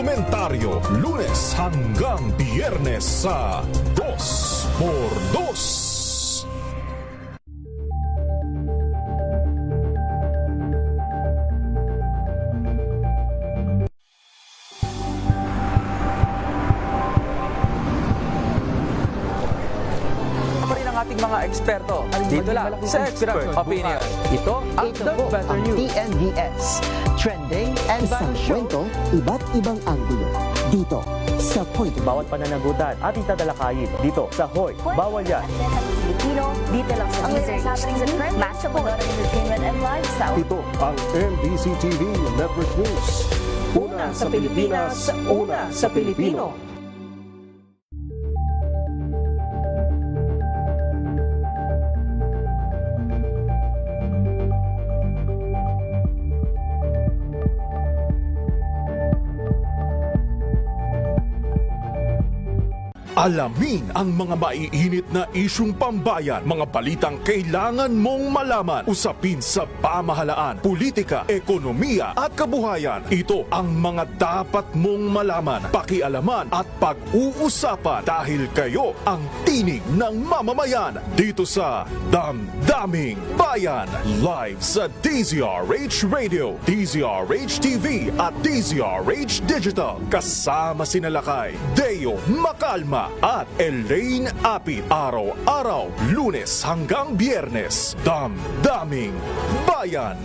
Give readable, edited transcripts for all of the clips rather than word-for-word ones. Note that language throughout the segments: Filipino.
Komentaryo, Lunes hanggang Biyernes sa 2x2. Ating mga eksperto dito lang sa Expert Opinion. Ito ang The Better News. TNVS, trending and isang kwento, iba't ibang anggulo. Dito sa Point of View. Bawat pananagutan ating tatalakayin dito sa Hoy. Bawal yan. Filipino, dito lang sa Deezer HTV, Match of Entertainment and Lifestyle. Ito ang MBC TV Network News. Una sa Pilipinas, una sa Pilipino. Alamin ang mga maiinit na isyung pambayan, mga balitang kailangan mong malaman, usapin sa pamahalaan, politika, ekonomiya at kabuhayan. Ito ang mga dapat mong malaman, pakialaman at pag-uusapan dahil kayo ang tinig ng mamamayan dito sa Damdaming Bayan. Live sa DZRH Radio, DZRH TV at DZRH Digital. Kasama sina Lakay, Deo Macalma at Elaine Apit. Araw-araw, Lunes hanggang Biyernes. Damdaming Bayan.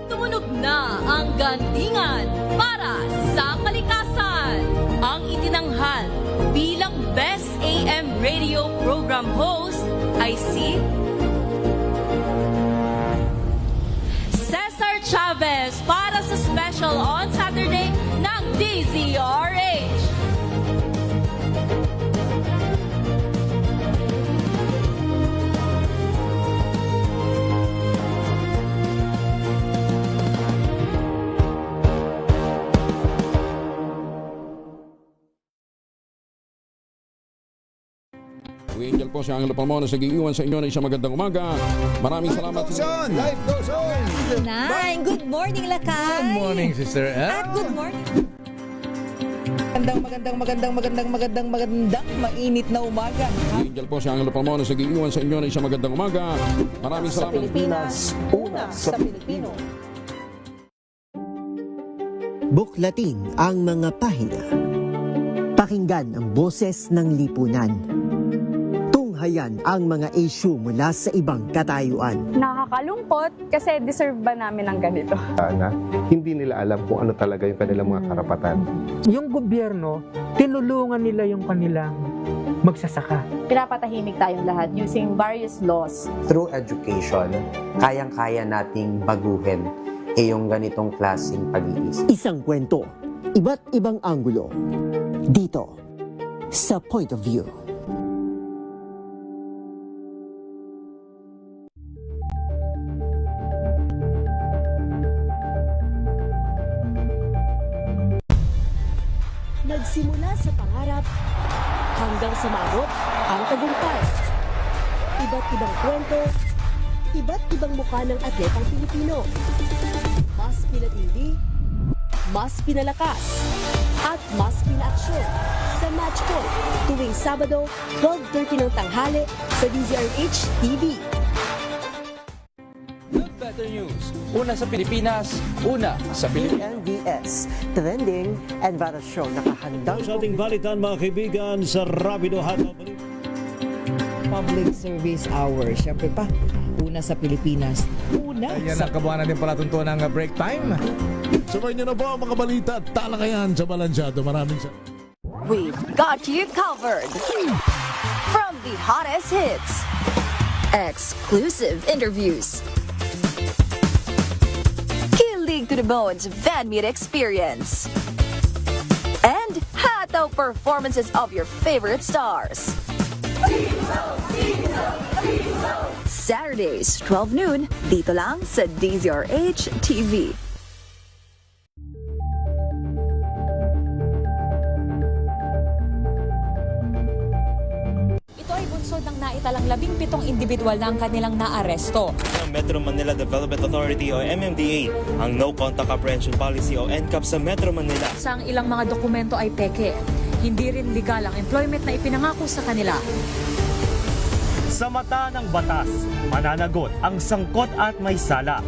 Tumunog na ang gandingan para sa kalikasan. Ang itinanghal bilang Best AM Radio Program Host ay si Cesar Chavez para sa special on Saturday ng DZRH. Angel po si Angelo Palmona sa gigiwan sa inyo na isang magandang umaga. Maraming salamat. Life goes on! Nine. Good morning, Lakay. Good morning, Sister Ann. At good morning. Magandang mainit na umaga. Angel po si Angelo Palmona sa gigiwan sa inyo na isang magandang umaga. Maraming Sa salamat. Pilipinas, una sa Pilipino. Buklatin ang mga pahina. Pakinggan ang boses ng lipunan. Tunghayan ang mga issue mula sa ibang katayuan. Nakakalungkot kasi deserve ba namin ng ganito? Na hindi nila alam kung ano talaga yung kanilang mga karapatan. Yung gobyerno, tinulungan nila yung kanilang magsasaka. Pinapatahimik tayong lahat using various laws. Through education, kayang-kaya nating baguhin yung ganitong klaseng pag-iisip. Isang kwento, iba't ibang anggulo. Dito sa Point of View. Nagsimula sa pangarap hanggang sa maabot ang tagumpay. Iba't ibang kwento, iba't ibang mukha ng atletang Pilipino. Mas pinatindi, mas pinalakas, at mas pinaaksyon sa Match Point tuwing Sabado, 12:30 ng tanghali sa DZRH TV. The Better News. Una sa Pilipinas, una sa Pilipino. TNVS, trending and viral show nakahandang Sa ating balitan mga kaibigan sa Rapido Hataw. Public Service Hour. Siyempre pa, una sa Pilipinas. Una Ayan sa ang kabuhanan din pala tuntunan ng break time. Sabay niyo na po ang mga balita at talakayan sa Balansyado. Maraming salamat. We've got you covered. From the hottest hits, exclusive interviews, kilig to the bones fan meet experience, and hataw performances of your favorite stars. Saturdays, 12 noon, dito lang sa DZRH TV. Ito ay bunsod ng naitalang 17 individual na ang kanilang naaresto. Metro Manila Development Authority o MMDA ang No Contact Apprehension Policy o NCAP sa Metro Manila. Sa ang ilang mga dokumento ay peke. Hindi rin legal ang employment na ipinangako sa kanila. Sa mata ng batas, mananagot ang sangkot at may sala.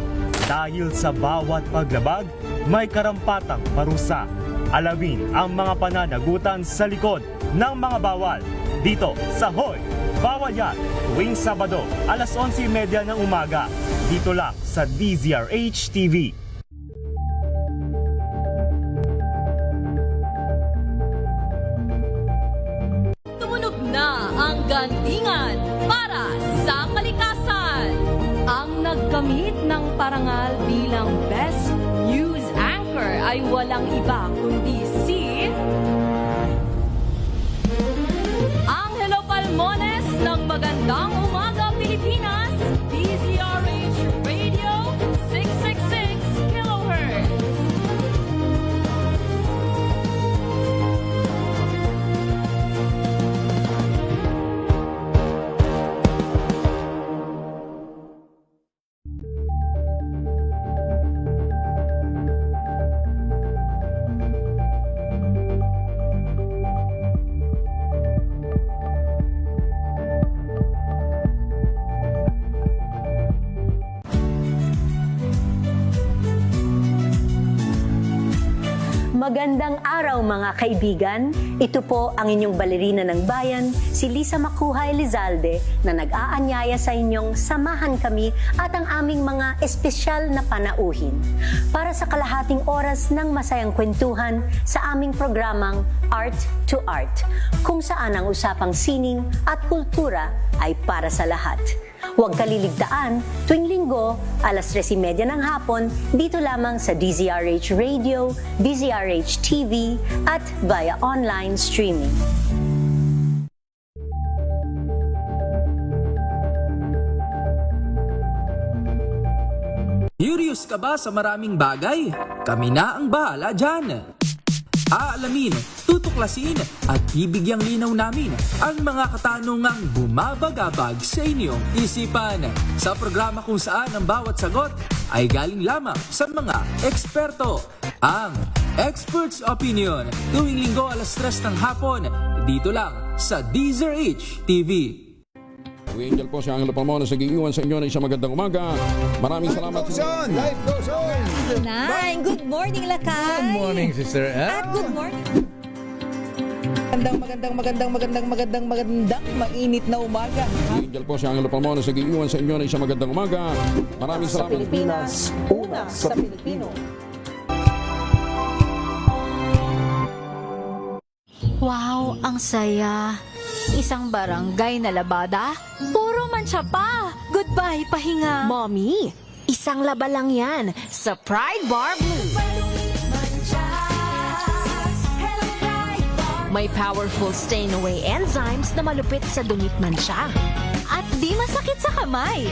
Dahil sa bawat paglabag, may karampatang parusa. Alamin ang mga pananagutan sa likod ng mga bawal. Dito sa Hoy! Bawal Yan! Tuwing Sabado, alas 11:30 ng umaga. Dito lang sa DZRH TV. Tumunog na ang gandingan para sa kalikasan. Ang nagkamit ng parangal bilang Best News Anchor ay walang iba kundi si Angelo Palmones ng Magandang Umaga Pilipinas, DZRH Radio 666 kHz. Magandang araw mga kaibigan. Ito po ang inyong balerina ng bayan, si Lisa Makuhay Lizalde, na nag-aanyaya sa inyong samahan kami at ang aming mga espesyal na panauhin para sa kalahating oras ng masayang kwentuhan sa aming programang Art to Art, kung saan ang usapang sining at kultura ay para sa lahat. Huwag kaliligtaan, tuwing linggo, alas 3:30 ng hapon, dito lamang sa DZRH Radio, DZRH TV, at via online streaming. Curious ka ba sa maraming bagay? Kami na ang bahala dyan. Aalamin, tutuklasin at bibigyang linaw namin ang mga katanungang bumabagabag sa inyong isipan. Sa programa kung saan ang bawat sagot ay galing lamang sa mga eksperto. Ang Expert's Opinion, tuwing linggo alas 3 ng hapon, dito lang sa DZRH TV. Angel po si Angelo Palmones nag-iwan sa inyo na isang magandang umaga. Maraming salamat. Life goes on! Nine, good morning, Lakay! Good morning, sister. At good morning. Magandang, mainit na umaga. Angel po si Angelo Palmones nag-iwan sa inyo na isang magandang umaga. Maraming salamat. Sa Pilipinas, una sa Pilipino. Wow, ang saya. Isang barangay na labada, puro mancha pa. Goodbye, pahinga. Mommy, isang laba lang yan sa Pride Bar Blue. May powerful stain-away enzymes na malupit sa dumit mancha. At di masakit sa kamay.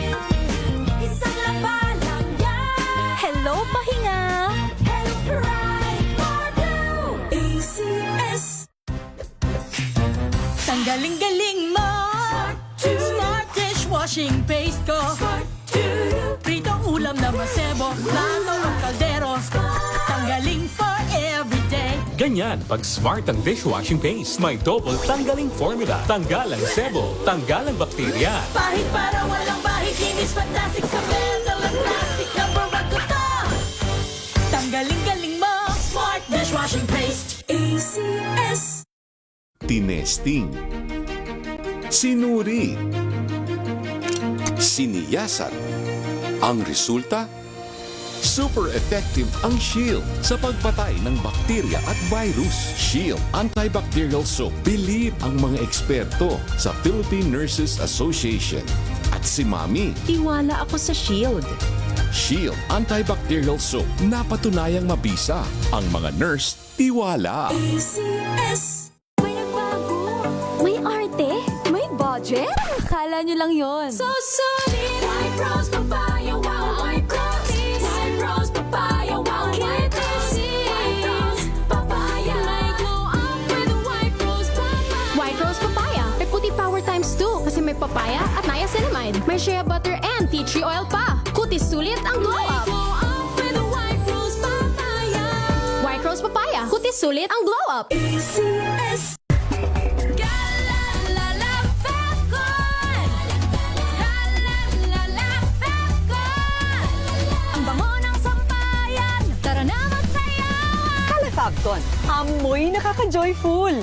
Isang laba lang yan. Hello, pahinga. Hello, Pride Bar Blue. ACS. Tanggaling-galing mo, Smart dishwashing paste ko. Pritong ulam na masebo, plato ng kaldero. Tanggaling for everyday. Ganyan pag Smart ang dishwashing paste. May double tanggaling formula. Tanggal ang sebo, tanggal ang bakterya. Pahit para walang bahid, linis fantastic sa metal at plastic. Number 1 ko to. Tanggaling-galing mo, Smart dishwashing paste. ACS. Tinesting, sinuri, siniyasan. Ang resulta? Super effective ang Shield sa pagpatay ng bakterya at virus. Shield Antibacterial Soap. Believe ang mga eksperto sa Philippine Nurses Association. At si Mami. Tiwala ako sa Shield. Shield Antibacterial Soap. Napatunayang mabisa. Ang mga nurse, tiwala. ACS. May arte? May budget? Akala nyo lang yon. So solid. White Rose Papaya, wow, White Rose. White Rose Papaya, wow, White Rose. White Rose Papaya. May glow up with White Rose Papaya. White Rose Papaya. May puti power times 2 kasi may papaya at niacinamide. May shea butter and tea tree oil pa. Kutis sulit ang glow up. White Rose Papaya. Kutis sulit ang glow up. ACS. Ang bango ng sampayan. Tara na magsayaw. Califabcon. Amoy nakaka-joyful.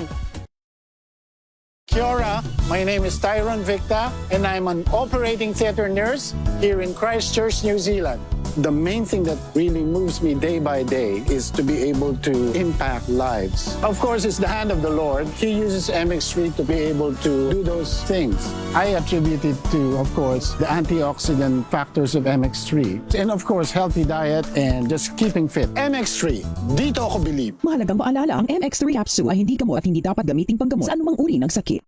Kia ora, my name is Tyron Victa and I'm an operating theatre nurse here in Christchurch, New Zealand. The main thing that really moves me day by day is to be able to impact lives. Of course, it's the hand of the Lord. He uses MX3 to be able to do those things. I attribute it to, of course, the antioxidant factors of MX3. And of course, healthy diet and just keeping fit. MX3, dito ako believe. Mahalagang paalala, ang MX3 capsule ay hindi gamot at hindi dapat gamiting panggamot sa anumang uri ng sakit.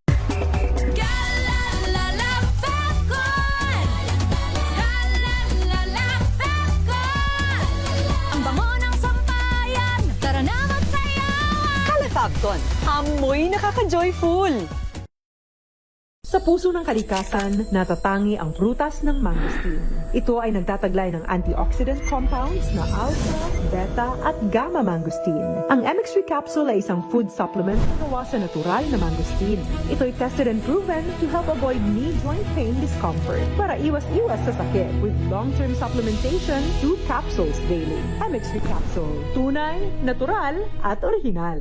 Califabcon. Amoy nakaka-joyful. Sa puso ng kalikasan, natatangi ang prutas ng mangosteen. Ito ay nagtataglay ng antioxidant compounds na alpha, beta at gamma mangosteen. Ang MX3 capsule ay isang food supplement na gawa sa natural na mangosteen. Ito ay tested and proven to help avoid knee joint pain discomfort para iwas-iwas sa sakit with long-term supplementation 2 capsules daily. MX3 capsule, tunay, natural at original.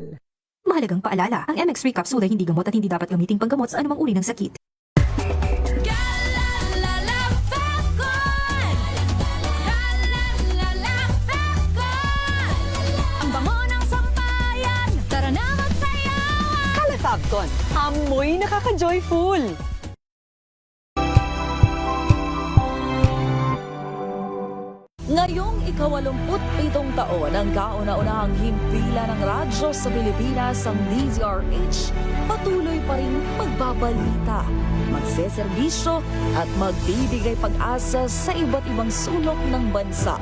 Mahalagang paalala, ang MX3 capsule ay hindi gamot at hindi dapat gamiting panggamot sa anumang uri ng sakit. Ang bango ng sampayan. Tara na magsayaw. Califabcon. Amoy nakaka-joyful. Ngayong ika-87 taon ang kauna-unahang himpilan ng radyo sa Pilipinas, ang DZRH, patuloy pa rin magbabalita, magseserbisyo at magbibigay pag-asa sa iba't ibang sulok ng bansa.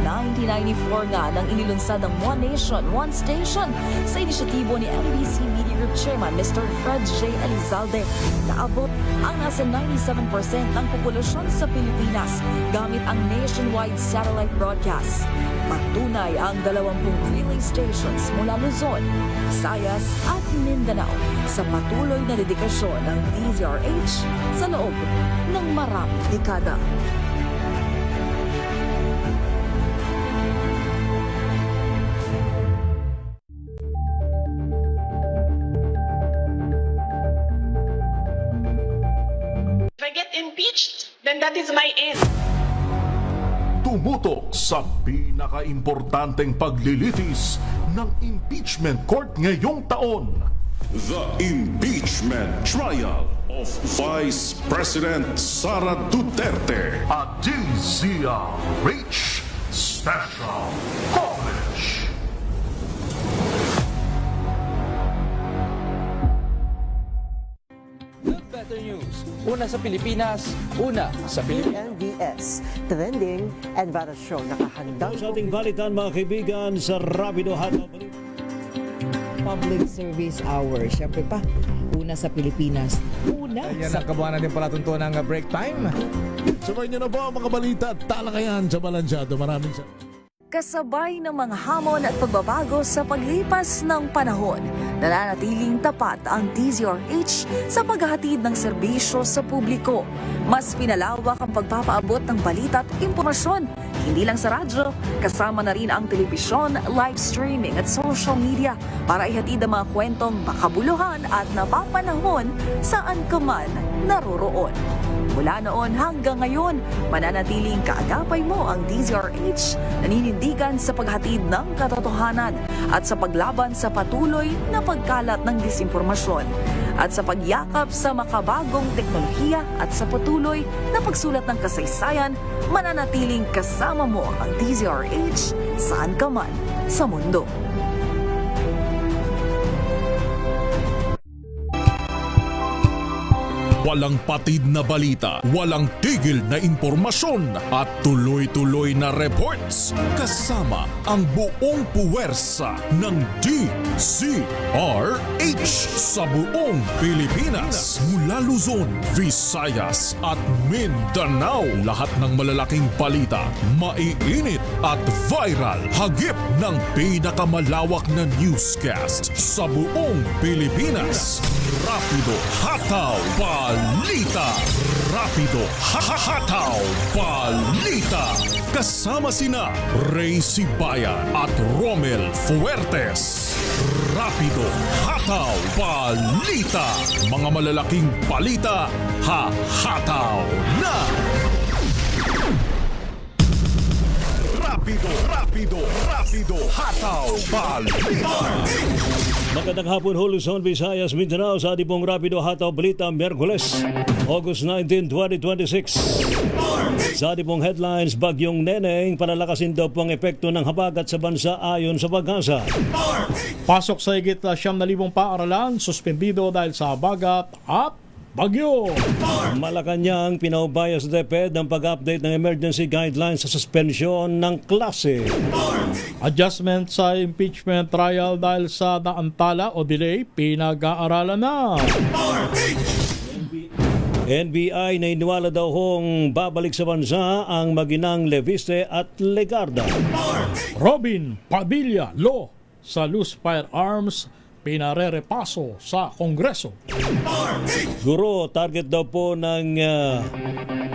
1994 nga nang inilunsad ng One Nation, One Station sa inisyatibo ni MBC Media Group Chairman Mr. Fred J. Elizalde. Naabot ang nasa 97% ng populasyon sa Pilipinas gamit ang nationwide satellite broadcast. Patunay ang 20 relay stations mula Luzon, Visayas at Mindanao sa patuloy na dedikasyon ng DZRH sa loob ng maraming dekada. If I get impeached, then that is my end. Tumutok sa pinaka-importanteng paglilitis ng impeachment court ngayong taon. The impeachment trial of Vice President Sara Duterte. A DZRH special coverage. Better news. Una sa Pilipinas, una sa Pilipinas. NBS, trending and para show nakahandang. Sa ating balitan mga kaibigan sa Rapido Hataw. Public Service Hour. Siyempre pa, una sa Pilipinas. Una Ayan sa... ang kabuhanan din pala tuntunan ng break time. Sabay niyo na po ang mga balita at talakayan sa Balansyado. Maraming salamat. Kasabay ng mga hamon at pagbabago sa paglipas ng panahon, nananatiling tapat ang DZRH sa paghahatid ng serbisyo sa publiko. Mas pinalawak ang pagpapaabot ng balita at impormasyon, hindi lang sa radyo, kasama na rin ang telebisyon, live streaming at social media para ihatid ang mga kwentong makabuluhan at napapanahon saan ka man naroroon. Mula noon hanggang ngayon, mananatiling kaagapay mo ang DZRH, naninindigan sa paghatid ng katotohanan at sa paglaban sa patuloy na pagkalat ng disinformasyon at sa pagyakap sa makabagong teknolohiya at sa patuloy na pagsulat ng kasaysayan, mananatiling kasama mo ang DZRH saan ka man sa mundo. Walang patid na balita, walang tigil na impormasyon at tuloy-tuloy na reports kasama ang buong puwersa ng DZRH sa buong Pilipinas. Mula Luzon, Visayas at Mindanao, lahat ng malalaking balita, maiinit at viral. Hagip ng pinakamalawak na newscast sa buong Pilipinas. Rapido Hataw Balita. Rapido Hataw Balita. Kasama sina Ray Sibayan at Romel Fuertes. Rapido Hataw Balita. Mga malalaking balita, hahataw na! Rapido Hataw Balita. Magandang hapon, Luzon, Visayas, Mindanao sa ating pong Rapido Hataw Balita, Miyerkules, August 19, 2026. Sa ating pong headlines, Bagyong Neneng, palalakasin daw pong epekto ng habagat sa bansa ayon sa Pag-asa. Pasok sa higit 9,000 paaralan, suspendido dahil sa habagat at bagyo. Malacanang pinaubaya sa DepEd ang pag-update ng emergency guidelines sa suspensyon ng klase. Adjustment sa impeachment trial dahil sa naantala o delay, pinag-aaralan na. NBI na iniwala daw hong babalik sa bansa ang maginang Leviste at Legarda. Robin Padilla Law sa loose firearms pinarerepaso sa Kongreso. Guro, target daw po ng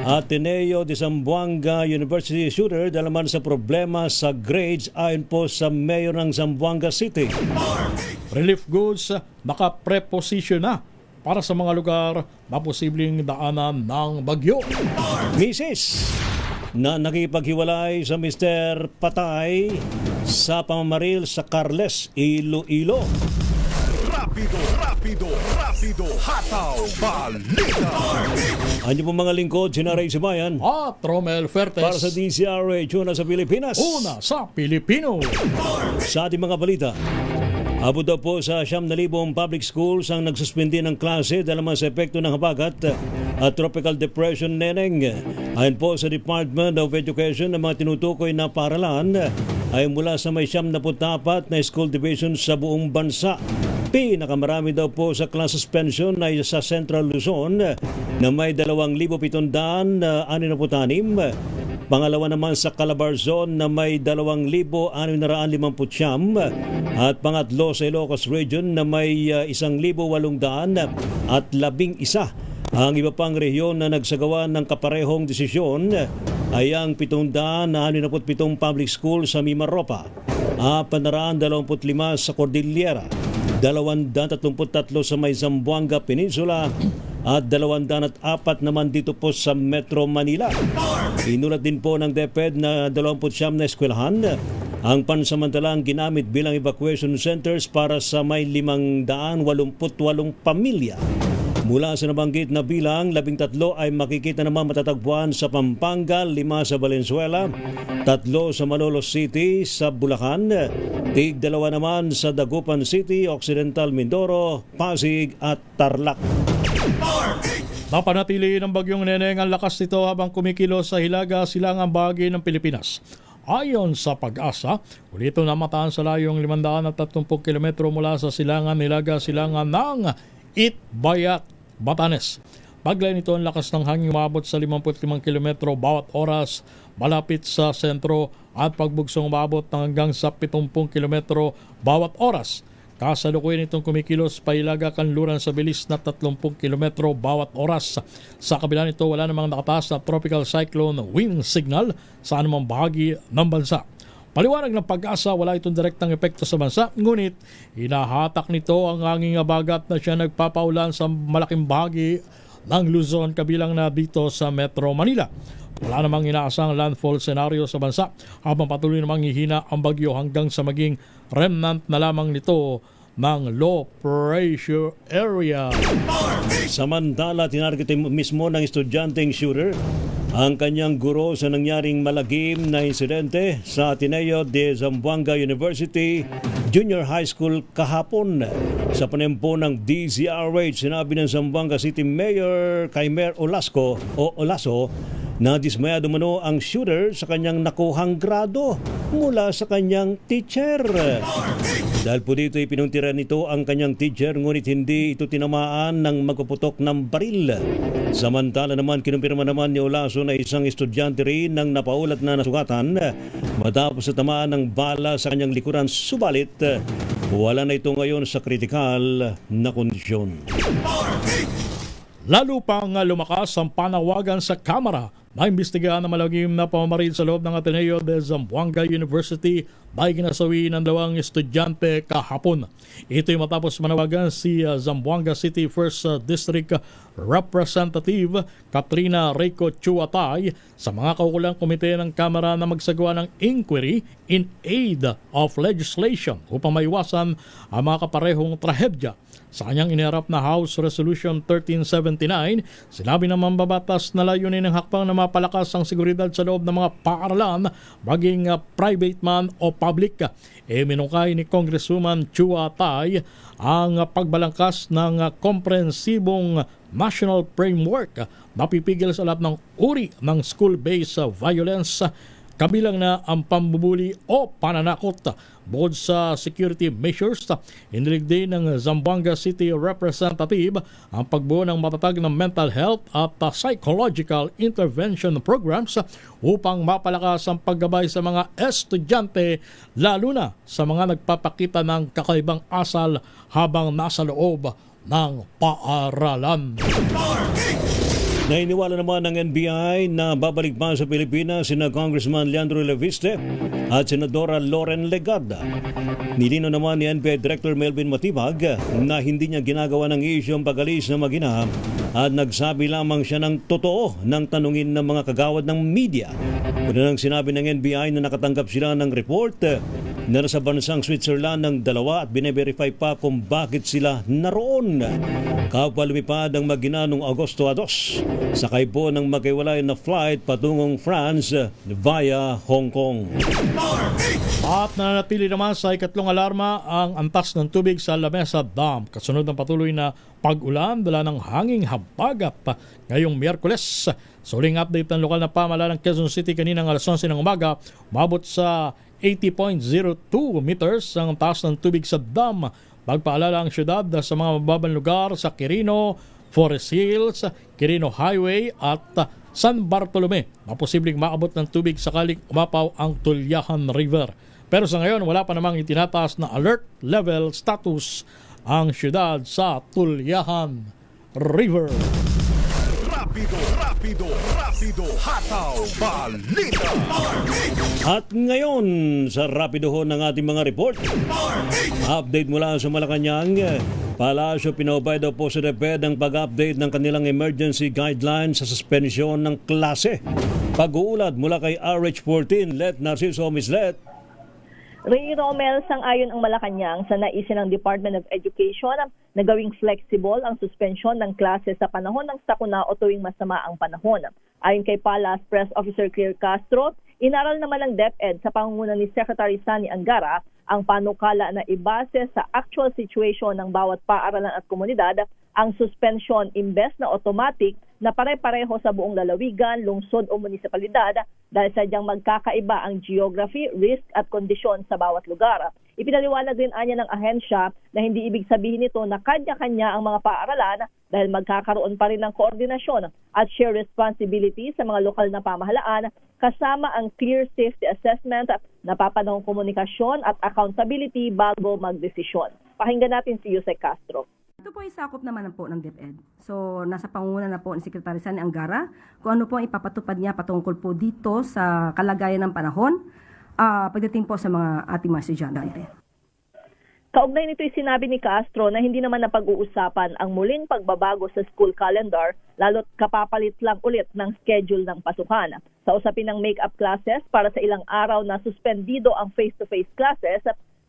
Ateneo de Zamboanga University shooter dahil naman sa problema sa grades ayon po sa mayor ng Zamboanga City. Relief goods nakapreposition na para sa mga lugar na posibleng daanan ng bagyo. Mrs. na nakipaghiwalay sa Mr. Patay sa pamamaril sa Carles, Iloilo. Rapido Hataw Balita. Ano po mga lingkod, sina Ray Sibayan at Romel Fuertes para sa DZRH, una sa Pilipinas, una sa Pilipino. Sa ating mga balita, abot daw po sa 9,000 public schools ang nagsuspindi ng klase dahil naman sa epekto ng habagat at tropical depression Neneng. Ayon po sa Department of Education, ang mga tinutukoy na paaralan ay mula sa may 74 na school divisions sa buong bansa. Pinakamarami daw po sa class suspension ay sa Central Luzon na may 2,766. Pangalawa naman sa Calabarzon na may 2,659 at pangatlo sa Ilocos Region na may 1,811 at 11. Ang iba pang rehiyon na nagsagawa ng kaparehong desisyon ay ang 767 public school sa Mimaropa, 425 sa Cordillera, 233 sa may Zamboanga Peninsula at 204 naman dito po sa Metro Manila. Inulat din po ng DepEd na 29 na eskwelahan ang pansamantalang ginamit bilang evacuation centers para sa may 588 pamilya. Mula sa nabanggit na bilang, 13 ay makikita naman matatagpuan sa Pampanga, 5 sa Valenzuela, 3 sa Malolos City sa Bulacan, 2 naman sa Dagupan City, Occidental Mindoro, Pasig at Tarlac. Napanatili ng Bagyong Neneng ang lakas nito habang kumikilos sa hilaga silangang bahagi ng Pilipinas. Ayon sa Pag-asa, ulito na mataan sa layong 530 km mula sa silangan nilaga silangan ng Itbayat, Batanes. Paglay nito ang lakas ng hangin umabot sa 55 km bawat oras malapit sa sentro at pagbugsong umabot ng hanggang sa 70 km bawat oras. Kasalukuyan itong kumikilos pailaga kanluran sa bilis na 30 km bawat oras. Sa kabila nito, wala namang nakataas na tropical cyclone wind signal sa anumang bahagi ng bansa. Paliwanag ng Pag-asa, wala itong direktang epekto sa bansa, ngunit hinahatak nito ang hanging habagat na siya nagpapaulan sa malaking bahagi ng Luzon kabilang na dito sa Metro Manila. Wala namang inaasang landfall scenario sa bansa habang patuloy namang hihina ang bagyo hanggang sa maging remnant na lamang nito ng low pressure area. Samantala, tinarget mismo ng estudyanteng shooter ang kanyang guro sa nangyaring malagim na insidente sa Ateneo de Zamboanga University Junior High School kahapon. Sa panempo ng DZRH, sinabi ng Zamboanga City Mayor Kaimer Olaso na dismayado mano ang shooter sa kanyang nakuhang grado mula sa kanyang teacher. Dahil po dito ipinuntiran nito ang kanyang teacher, ngunit hindi ito tinamaan ng magpuputok ng baril. Samantala naman, kinumpirma naman ni Olaso na isang estudyante rin ng napaulat na nasugatan matapos sa tamaan ng bala sa kanyang likuran. Subalit, wala na ito ngayon sa kritikal na kondisyon. Lalo pang lumakas ang panawagan sa Kamara na imbestigahan na malagim na pamamaril sa loob ng Ateneo de Zamboanga University by ginasawi ng 2 estudyante kahapon. Ito'y matapos manawagan si Zamboanga City 1st District Representative Katrina Rico Chuatay sa mga kaukulang komite ng Kamara na magsagawa ng inquiry in aid of legislation upang maiwasan ang mga kaparehong trahedya. Sa kanyang iniharap na House Resolution 1379, sinabi ng mambabatas na layunin ng hakbang na mapalakas ang seguridad sa loob ng mga paaralan, maging private man o public. Minungkay ni Congresswoman Chua Tay ang pagbalangkas ng komprehensibong national framework na pipigil sa lahat ng uri ng school-based violence, kabilang na ang pambubuli o pananakot. Bukod sa security measures, inilig din ng Zamboanga City Representative ang pagbuo ng matatag ng mental health at psychological intervention programs upang mapalakas ang paggabay sa mga estudyante, lalo na sa mga nagpapakita ng kakaibang asal habang nasa loob ng paaralan. Nainiwala naman ng NBI na babalik pa sa Pilipinas sina Congressman Leandro Leviste at Senadora Loren Legada. Nilino naman ni NBI Director Melvin Matibag na hindi niya ginagawa ng issue ang pag-alis na mag-ina at nagsabi lamang siya ng totoo ng tanungin ng mga kagawad ng media. Una nang sinabi ng NBI na nakatanggap sila ng report na nasa bansang Switzerland ng 2 at bine-verify pa kung bakit sila naroon. Kapwa lumipad ang mag-ina noong Agosto 2, sakay po ng maghiwalay na flight patungong France via Hong Kong. At nananatili naman sa ikatlong alarma ang antas ng tubig sa Lamesa Dam. Kasunod ng patuloy na pag-ulan, dala ng hanging habagat ngayong Miyerkules. Sa huling update ng lokal na pamahalaan ng Quezon City kaninang alas 11 ng umaga, umabot sa 80.02 meters ang taas ng tubig sa dam. Pagpaalala ang syudad sa mga mababang lugar sa Quirino, Forest Hills, Quirino Highway at San Bartolome na posibleng maabot ng tubig sakaling umapaw ang Tulyahan River. Pero sa ngayon, wala pa namang itinataas na alert level status ang syudad sa Tulyahan River. Rapido, hataw, balita. At ngayon, sa rapido ho ng ating mga report, update mula sa Malacanang. Palasyo pinaubay daw po sa DepEd ang pag-update ng kanilang emergency guidelines sa suspensyon ng klase. Pag-uulad mula kay RH14, Let Narciso Mislet. Ray Romel, sang-ayon ang Malacanang sa naisin ng Department of Education na gawing flexible ang suspensyon ng klase sa panahon ng sakuna o tuwing masama ang panahon. Ayon kay Palas Press Officer Claire Castro, inaral naman ng DepEd sa pangunguna ni Secretary Sani Angara ang panukala na ibase sa actual situation ng bawat paaralan at komunidad ang suspension imbes na automatic na pare-pareho sa buong lalawigan, lungsod o munisipalidad dahil sadyang magkakaiba ang geography, risk at kondisyon sa bawat lugar. Ipinaliwanag din anya ng ahensya na hindi ibig sabihin nito na kanya-kanya ang mga paaralan dahil magkakaroon pa rin ng koordinasyon at share responsibility sa mga lokal na pamahalaan kasama ang clear safety assessment, napapanahong komunikasyon at accountability bago magdesisyon. Pakinggan natin si Yusek Castro. Ito po ay sakop naman po ng DepEd. So, nasa pangunguna na po ni Secretary Sani Angara kung ano po ang ipapatupad niya patungkol po dito sa kalagayan ng panahon pagdating po sa mga ating mga estudyante. Kaugnay nito'y sinabi ni Castro na hindi naman napag-uusapan ang muling pagbabago sa school calendar lalo't kapapalit lang ulit ng schedule ng pasukan. Sa usapin ng make-up classes para sa ilang araw na suspendido ang face-to-face classes,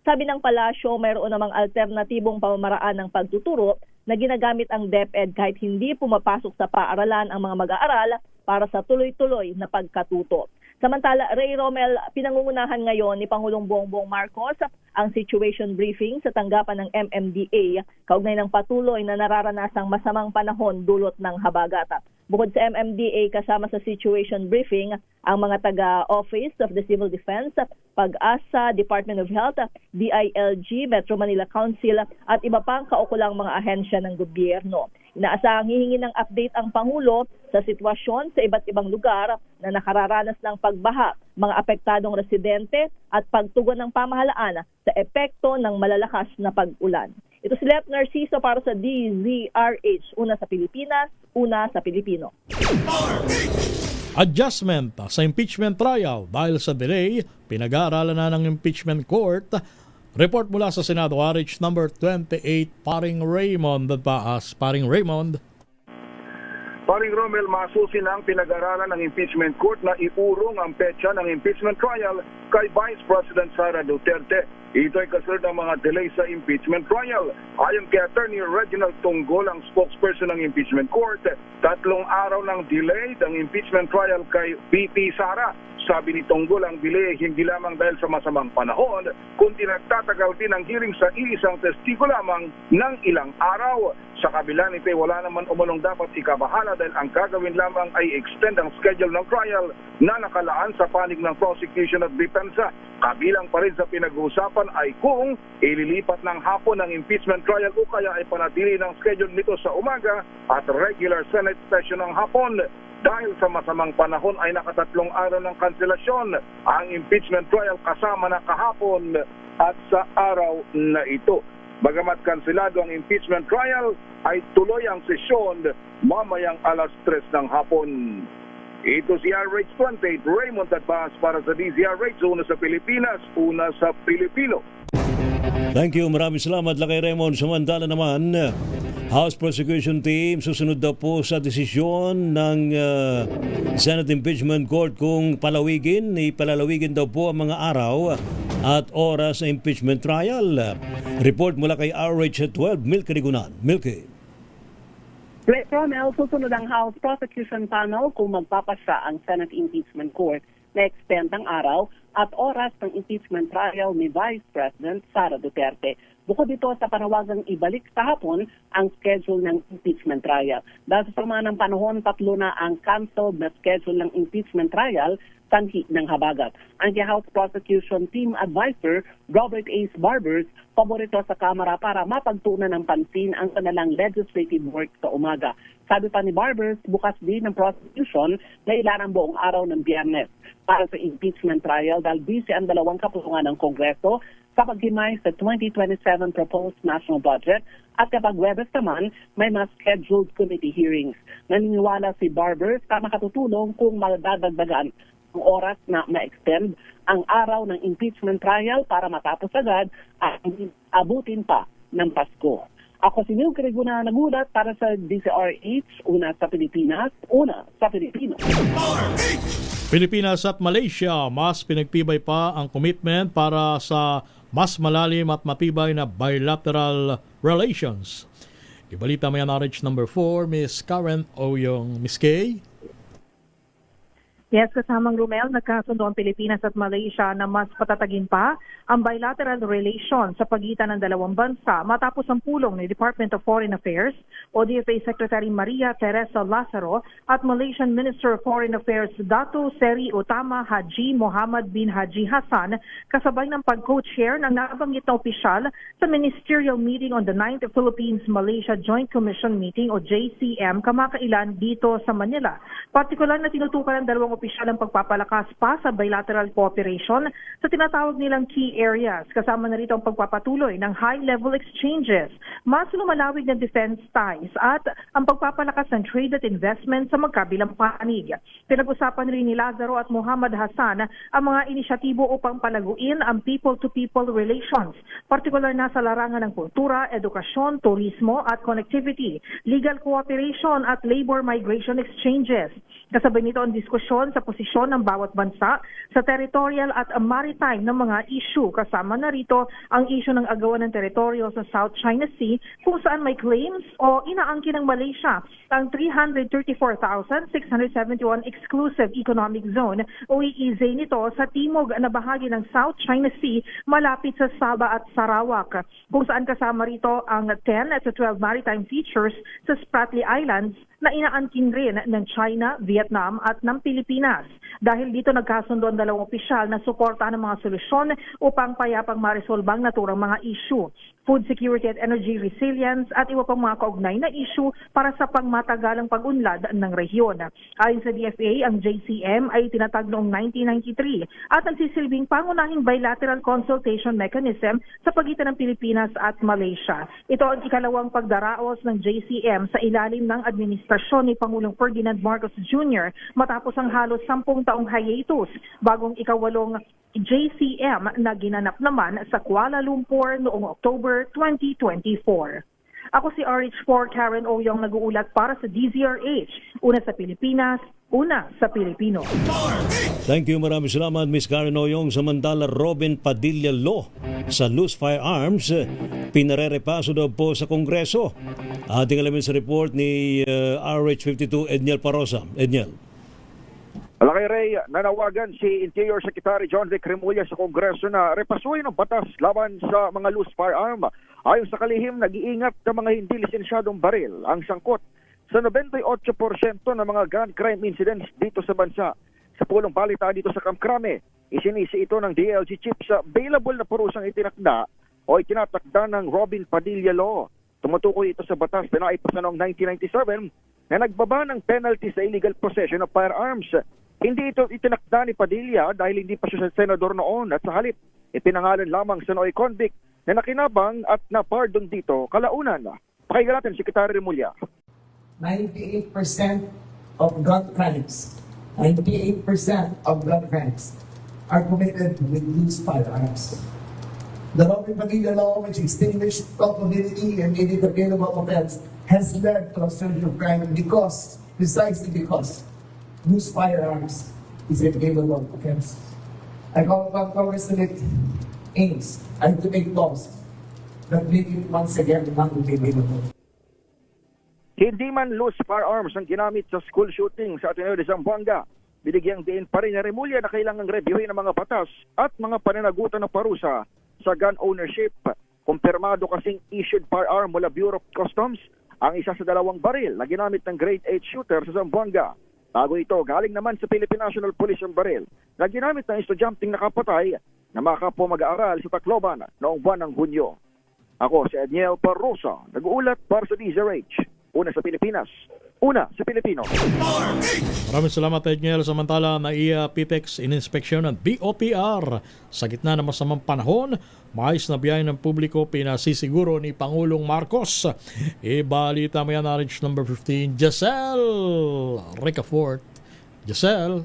sabi ng palasyo, mayroon namang alternatibong pamamaraan ng pagtuturo na ginagamit ang DepEd kahit hindi pumapasok sa paaralan ang mga mag-aaral para sa tuloy-tuloy na pagkatuto. Samantala, Ray Romel, pinangungunahan ngayon ni Pangulong Bongbong Marcos ang situation briefing sa tanggapan ng MMDA kaugnay ng patuloy na nararanasang masamang panahon dulot ng habagat. Bukod sa MMDA, kasama sa situation briefing ang mga taga-Office of the Civil Defense, Pag-asa, Department of Health, DILG, Metro Manila Council at iba pang kaukulang mga ahensya ng gobyerno. Inaasahang hihingi ng update ang Pangulo sa sitwasyon sa iba't ibang lugar na nakararanas ng pagbaha, mga apektadong residente at pagtugon ng pamahalaan sa epekto ng malalakas na pag-ulan. Ito si Lep Narciso para sa DZRH, una sa Pilipinas, una sa Pilipino. Adjustment sa impeachment trial dahil sa delay, pinag-aaralan na ng impeachment court. Report mula sa Senado, RH number 28, Paring Raymond at Paas. Paring Raymond. Paring Romel, masusin ang pinag-aralan ng impeachment court na iurong ang petsa ng impeachment trial kay Vice President Sara Duterte. Ito ay kasunod ng mga delay sa impeachment trial. Ayon kay Attorney Reginald Tunggol, ang spokesperson ng impeachment court, 3 araw ng delay ang impeachment trial kay VP Sara. Sabi ni Tunggol, ang delay hindi lamang dahil sa masamang panahon, kundi nagtatagal din ang hearing sa iisang testigo lamang ng ilang araw. Sa kabila nito, wala naman umunong dapat ikabahala dahil ang gagawin lamang ay extend ang schedule ng trial na nakalaan sa panig ng prosecution at depensa. Kabilang pa rin sa pinag-uusapan ay kung ililipat ng hapon ng impeachment trial o kaya ay panatili ng schedule nito sa umaga at regular Senate session ng hapon. Dahil sa masamang panahon ay nakatatlong araw ng kanselasyon ang impeachment trial kasama na kahapon at sa araw na ito. Bagamat kanselado ang impeachment trial, ay tuloy ang sesyon mamayang 3:00 ng hapon. Ito si RH28, Raymond Advance para sa DZRH, una sa Pilipinas, una sa Pilipino. Thank you, maraming salamat Lakay Raymond. Samantala naman, House Prosecution Team susunod daw po sa desisyon ng Senate Impeachment Court kung ipalalawigin daw po ang mga araw at oras sa impeachment trial. Report mula kay RH12, Milky Rigunan. Milky. Romel, susunod ang House Prosecution Panel kung magpapasya ang Senate Impeachment Court na extend ang araw at oras ng impeachment trial ni Vice President Sara Duterte. Bukod dito sa panawagang ibalik sa hapon ang schedule ng impeachment trial. Dahil sa sama ng panahon, 3 na ang canceled na schedule ng impeachment trial sanhi ng habagat. Ang House Prosecution Team Advisor, Robert A. Barbers, paborito sa Kamara para mapagtuunan ng pansin ang kanilang legislative work sa umaga. Sabi pa ni Barbers, bukas din ng prosecution na ilan ang buong araw ng Biyernes para sa impeachment trial dahil busy ang dalawang kapulungan ng Kongreso sa paghimay sa 2027 proposed national budget at kapag Webes naman, may mas scheduled committee hearings. Naniniwala si Barbers na makatutulong kung madadagdagan ang oras na ma-extend ang araw ng impeachment trial para matapos agad at abutin pa ng Pasko. Ako si Milky Rigunan, nagulat para sa DZRH, una sa Pilipinas, una sa Pilipino. Pilipinas at Malaysia, mas pinagtibay pa ang commitment para sa mas malalim at matibay na bilateral relations. Ibalita mo yan RH number 4, Miss Karen Oyong. Miss Kay? Yes, kasamang Romel, nagkasundo ang Pilipinas at Malaysia na mas patatagin pa ang bilateral relations sa pagitan ng dalawang bansa matapos ang pulong ni Department of Foreign Affairs o DFA Secretary Maria Teresa Lazaro at Malaysian Minister of Foreign Affairs Dato Seri Utama Haji Muhammad bin Haji Hassan kasabay ng pag-co-chair ng nabanggit na opisyal sa ministerial meeting on the 9th Philippines-Malaysia Joint Commission Meeting o JCM kamakailan dito sa Manila. Partikular na tinutukan ng dalawang opisyal ang pagpapalakas pa sa bilateral cooperation sa tinatawag nilang key areas. Kasama na rito ang pagpapatuloy ng high-level exchanges, mas lumalawig na defense ties at ang pagpapalakas ng trade at investment sa magkabilang panig. Pinag-usapan rin ni Lazaro at Muhammad Hassan ang mga inisyatibo upang palaguin ang people-to-people relations, partikular na sa larangan ng kultura, edukasyon, turismo at connectivity, legal cooperation at labor migration exchanges. Kasabay nito ang diskusyon sa posisyon ng bawat bansa sa territorial at maritime ng mga issue. Kasama na rito ang issue ng agawan ng teritoryo sa South China Sea kung saan may claims o inaangkin ng Malaysia ang 334,671 exclusive economic zone o EEZ nito sa timog na bahagi ng South China Sea malapit sa Sabah at Sarawak, kung saan kasama rito ang 10 to 12 maritime features sa Spratly Islands na inaangkin rin ng China, Vietnam at ng Pilipinas. Dahil dito nagkasundo ang dalawang opisyal na suportahan ng mga solusyon upang payapang maresolbang naturang mga issue, food security at energy resilience at iba pang mga kaugnay na issue para sa pangmatagalang pag-unlad ng rehiyon. Ayon sa DFA, ang JCM ay tinatag noong 1993 at nagsisilbing pangunahing bilateral consultation mechanism sa pagitan ng Pilipinas at Malaysia. Ito ang ikalawang pagdaraos ng JCM sa ilalim ng administrasyon ni Pangulong Ferdinand Marcos Jr. matapos ang halos 10 taong hiatus bagong ikawalong JCM na ginanap naman sa Kuala Lumpur noong October 2024. Ako si RH4 Karen Oyong nag-uulat para sa DZRH. Una sa Pilipinas, una sa Pilipino. Thank you, maraming salamat Ms. Karen Oyong. Samantala, Robin Padilla Law sa Loose Firearms pinarerepaso daw po sa Kongreso. Ating alamin sa report ni RH52 Edniel Parosa. Edniel. Alakay Ray, nanawagan si Interior Secretary John Vic Remulla sa Kongreso na repasuin ang batas laban sa mga loose firearm. Ayon sa kalihim, nag-iingat ng mga hindi lisensyadong baril ang sangkot sa 98% ng mga gun crime incidents dito sa bansa. Sa pulong balitaan dito sa Camp Crame, isinisi ito ng DLG chief sa available na parusang itinakda o itinatakda ng Robin Padilla Law. Tumutukoy ito sa batas na naipasa noong 1997 na nagbaba ng penalty sa illegal possession of firearms. Hindi ito itinakda ni Padilla dahil hindi pa siya senador noon at sa halip ipinangalan lamang sa Noy convict na nakinabang at na-pardon dito kalaunan. Pakinggan natin si Secretary Remulla. 98% of gun crimes, 98% of gun crimes are committed with loose firearms. The Robin Padilla Law, which extinguished culpability and made it available offense, has led to a surge of crime precisely because loose firearms is a available offense. I call upon Congressman Ames and to make laws that make it once again not available. Hindi man loose firearms ang ginamit sa school shooting sa Ateneo de Zamboanga, binigyang diin pa rin na Remulla na kailangang reviewin ang mga batas at mga pananagutan ng parusa sa gun ownership. Kumpirmado kasing issued firearm mula Bureau of Customs ang isa sa 2 baril na ginamit ng grade 8 shooter sa Zamboanga. Bago ito, galing naman sa Philippine National Police ang baril na ginamit ng estudyanteng nakapatay na mga kapwa mag-aaral sa Tacloban noong buwan ng Hunyo. Ako si Edniel Parosa, nag-uulat para sa DZRH. Una sa Pilipinas, una sa Pilipino. Maraming salamat Edniel. Samantala, PITEX in-inspection ng BOPR sa gitna ng masamang panahon. Maayos na biyahe ng publiko pinasisiguro ni Pangulong Marcos. Ibalita mo yan, RH number 15, Giselle Ricafort. Giselle.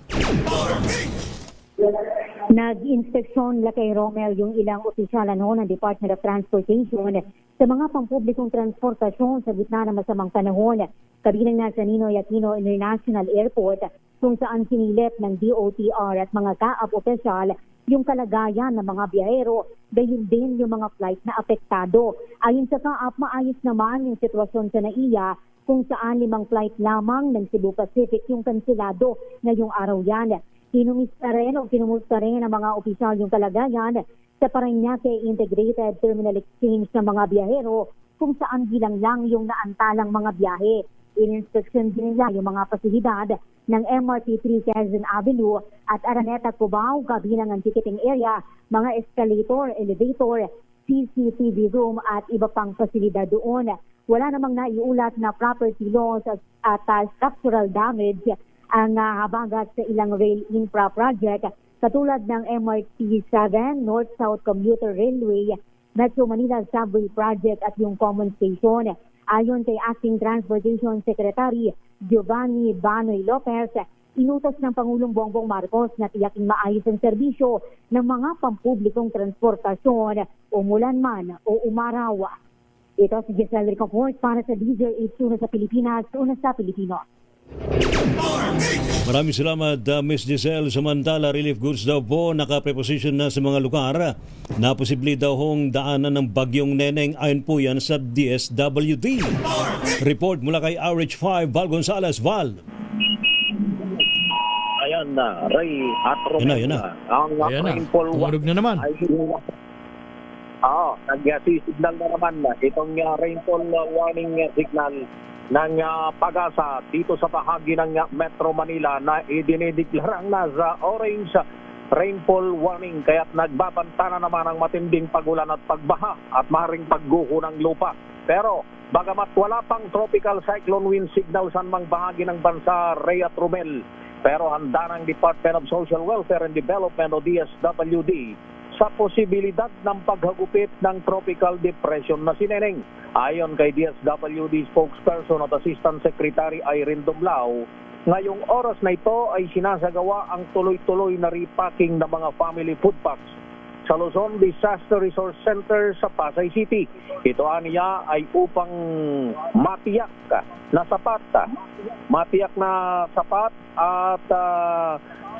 Nag-inspeksyon kay Romel yung ilang opisyal ng Department of Transportation sa mga pampublikong transportasyon sa gitna ng masamang panahon. Kabilang na sa Ninoy Aquino International Airport kung saan sinilip ng DOTR at mga kaap opisyal yung kalagayan ng mga biyahero, dahil din yung mga flight na apektado. Ayon sa kaap, maayos naman yung sitwasyon sa NAIA kung saan 5 flight lamang ng Cebu Pacific yung kansilado ngayong araw yan. Kinumulta rin ng mga opisyal yung kalagayan sa Parañaque Integrated Terminal Exchange ng mga biyahero kung saan bilang lang yung naantalang mga biyahe. In-inspection din nila yung mga pasilidad ng MRT3 Quezon Avenue at Araneta Cubao, kabilang ang ticketing area, mga escalator, elevator, CCTV room at iba pang pasilidad doon. Wala namang naiulat na property loss at structural damage ang habagat sa ilang rail infra project katulad ng MRT7, North-South Commuter Railway, Metro Manila Subway Project at yung Common Station. Ayon kay Acting Transportation Secretary Giovanni Banoy Lopez, inutos ng Pangulong Bongbong Marcos na tiyaking maayos ang serbisyo ng mga pampublikong transportasyon, umulan man o umaraw. Ito si Giselle Ricafort para sa DZRH, una sa Pilipinas, una sa Pilipino. Maraming salamat, Ms. Giselle. Samantala, relief goods daw po nakapreposition na sa mga lugar na posible daw hong daanan ng bagyong Neneng. Ayon po yan sa DSWD. Report mula kay RH5, Val Gonzalez. Val. Ayan na, Ray at Romel. Yan na. Ang rainfall Tumulog na naman. Nag-signal na naman itong rainfall warning signal ng Pag-asa dito sa bahagi ng Metro Manila na idinideklarang nasa orange rainfall warning, kaya't nagbabanta na naman ang matinding pagulan at pagbaha at maaaring pagguho ng lupa. Pero bagamat wala pang tropical cyclone wind signal sa mang bahagi ng bansa, Ray at Romel, pero handa ng Department of Social Welfare and Development o DSWD sa posibilidad ng paghagupit ng tropical depression na si Neneng. Ayon kay DSWD spokesperson at Assistant Secretary Irene Dumlao, ngayong oras na ito ay sinasagawa ang tuloy-tuloy na repacking ng mga family food packs sa Luzon Disaster Resource Center sa Pasay City. Ito aniya ay upang matiyak na sapat at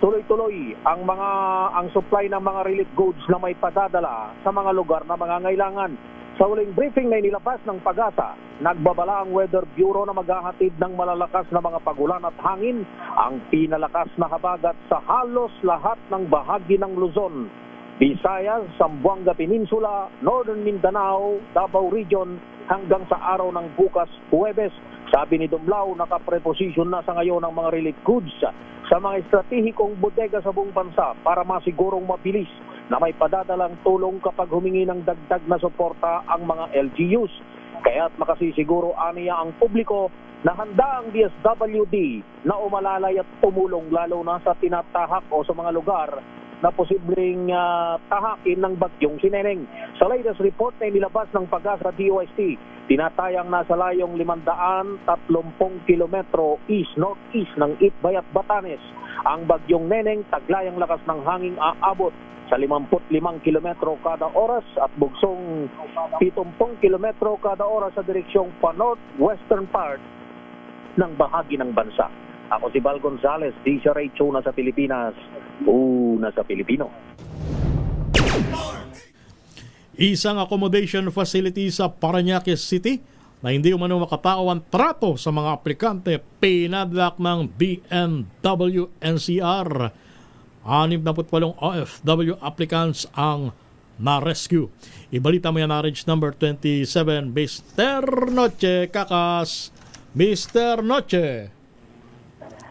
tuloy-tuloy ang supply ng mga relief goods na may padadala sa mga lugar na mangangailangan. Sa huling briefing na inilabas ng Pag-asa, nagbabala ang Weather Bureau na maghahatid ng malalakas na mga pagulan at hangin, ang pinalakas na habagat sa halos lahat ng bahagi ng Luzon, Visayas, Zamboanga Peninsula, Northern Mindanao, Davao Region hanggang sa araw ng bukas, Huwebes. Sabi ni Dumlao, nakapreposition na sa ngayon ang mga relief goods sa mga estratehikong bodega sa buong bansa para masigurong mabilis na may padadalang tulong kapag humingi ng dagdag na suporta ang mga LGUs. Kaya't makasisiguro aniya ang publiko na handa ang DSWD na umalalay at tumulong lalo na sa tinatahak o sa mga lugar na posibleng tahakin ng bagyong si Neneng. Sa latest report na inilabas ng Pag-asa DOST, tinatayang nasa layong 530 kilometro east-northeast ng Itbayat, Batanes. Ang bagyong Neneng, taglayang lakas ng hangin aabot sa 55 kilometro kada oras at bugsong 70 kilometro kada oras sa direksyong pa-northwestern part ng bahagi ng bansa. Ako si Val Gonzalez, DCRH, una sa Pilipinas, una sa Pilipino. Isang accommodation facility sa Parañaque City na hindi umano makatao ang trato sa mga aplikante, pinadlock ng BMW NCR. 68 OFW applicants ang na-rescue. Ibalita mo yan na Reg number 27, Mr. Noche, Kakas. Mr. Noche.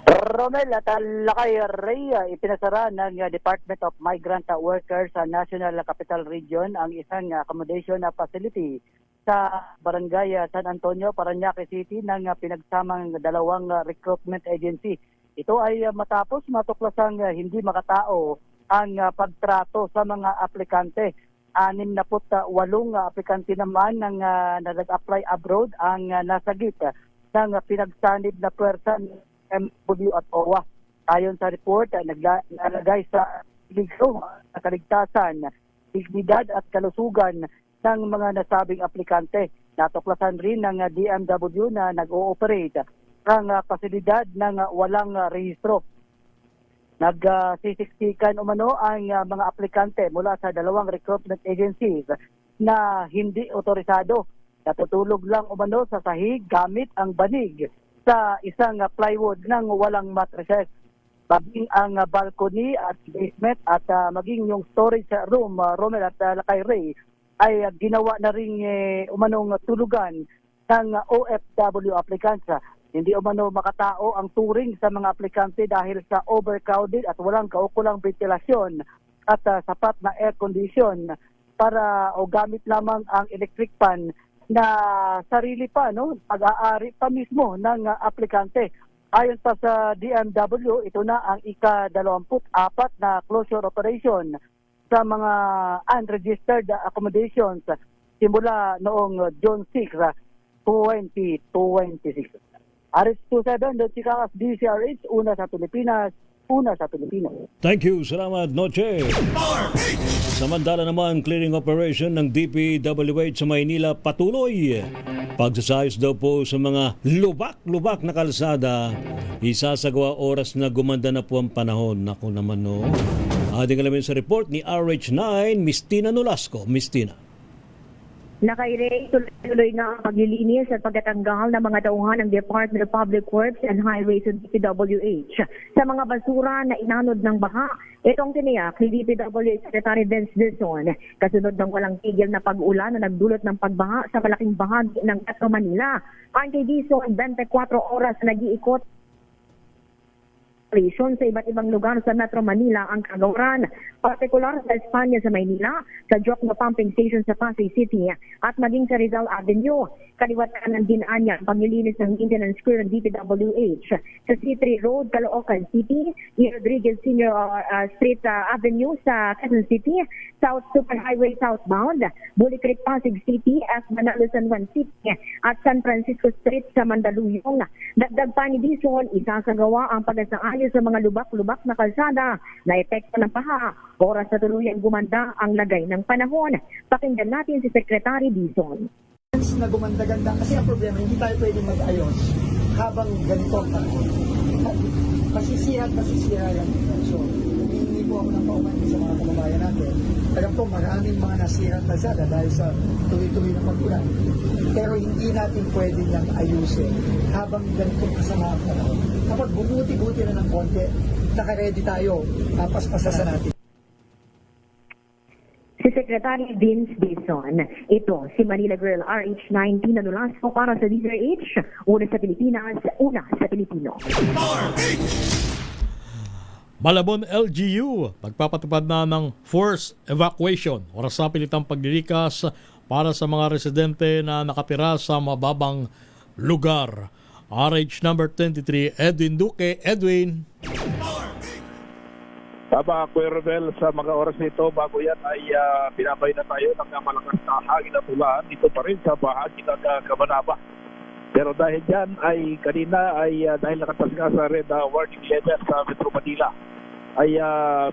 Romel at Lakay Ray, ipinasara ng Department of Migrant Workers sa National Capital Region ang isang accommodation facility sa Barangay San Antonio, Parañaque City ng pinagsamang dalawang recruitment agency. Ito ay matapos matuklasang hindi makatao ang pagtrato sa mga aplikante. 68 aplikante naman ng nag-apply abroad ang nasagip ng pinagsanib na puwersa ng MW at OWA. Ayon sa report, naglagay sa peligro ang kaligtasan, dignidad at kalusugan ng mga nasabing aplikante. Natuklasan rin ng DMW na nag-ooperate ang pasilidad ng walang rehistro. Nagsisiksikan umano ang mga aplikante mula sa dalawang recruitment agencies na hindi otorisado. Natutulog lang umano sa sahig gamit ang banig sa isang plywood ng walang mattresses. Maging ang balcony at basement at maging yung storage room, Romel at Lakay Ray, ay ginawa na rin umanong tulugan ng OFW applicants. Hindi umano makatao ang touring sa mga aplikante dahil sa overcrowded at walang kaukulang ventilasyon at sapat na air condition para o gamit lamang ang electric fan na sarili pa, pag-aari pa mismo ng aplikante. Ayon pa sa DMW, ito na ang ika-24 na closure operation sa mga unregistered accommodations simula noong June 6, 2026. RH27, Chikakas, DCRH, una sa Pilipinas, una sa Pilipino. Thank you. Salamat, Noche. Samantala naman, clearing operation ng DPWH sa Maynila patuloy. Pagsasayos daw po sa mga lubak-lubak na kalsada, isasagawa oras na gumanda na po ang panahon. Naku naman no. Ating alamin sa report ni RH9, Mistina Nolasco. Mistina. Nakaire, tuloy na ang paglilinis at pagtatanggal ng mga tauhan ng Department of Public Works and Highways at DPWH sa mga basura na inanod ng baha. Itong tiniyak ni DPWH Secretary Vince Dizon, kasunod ng walang tigil na pag-ulan na nagdulot ng pagbaha sa malaking bahagi ng Metro Manila. Ayon kay Dizon, 24 oras nag-iikot sa iba't ibang lugar sa Metro Manila ang kagawaran, partikular sa Espanya sa Maynila, sa Jokno Pumping Station sa Pasay City at maging sa Rizal Avenue. Kaliwatan ng dinaan ang paglilinis ng maintenance crew ng DPWH sa C3 Road, Caloocan City, E. Rodriguez Senior Street Avenue sa Quezon City, South Superhighway southbound, Bully Creek Pasig City, F. Manalo San Juan City at San Francisco Street sa Mandaluyong. Dagdag pa ni Dizon, isasagawa ang pag-asaayos sa mga lubak-lubak na kalsada na epekto ng paha. Oras na tuluyang gumanda ang lagay ng panahon. Pakinggan natin si Secretary Dizon. Na gumanda-ganda kasi ang problema, hindi tayo pwedeng mag-ayos habang ganito ang panahon. Masisira yan. So, hindi po ako ng paumanhin sa mga kababayan natin. Alam po, maraming mga nasirang kalsada dahil sa tuloy-tuloy na pag-ulan. Pero hindi natin pwede niyang ayusin habang ganitong kasama ang panahon. Kapag bumuti-buti na ng konti, naka-ready tayo, paspasasan natin. Si Secretary Vince Dizon. Ito, si Manila Girl RH19 na Nolasco para sa DZRH. Una sa Pilipinas, una sa Pilipino. Malabon LGU, pagpapatupad na ng forced evacuation. Oras sa pilitang paglilikas para sa mga residente na nakatira sa mababang lugar. RH number 23, Edwin Duque. Edwin. Tama, Kuya Rebel, sa mga oras nito, bago yan ay pinabay na tayo ng malakas na hangin at ulan dito pa rin sa bahagi ng Cabanaba. Pero dahil dyan ay kanina ay dahil nakatas nga sa red warning level sa Metro Manila, ay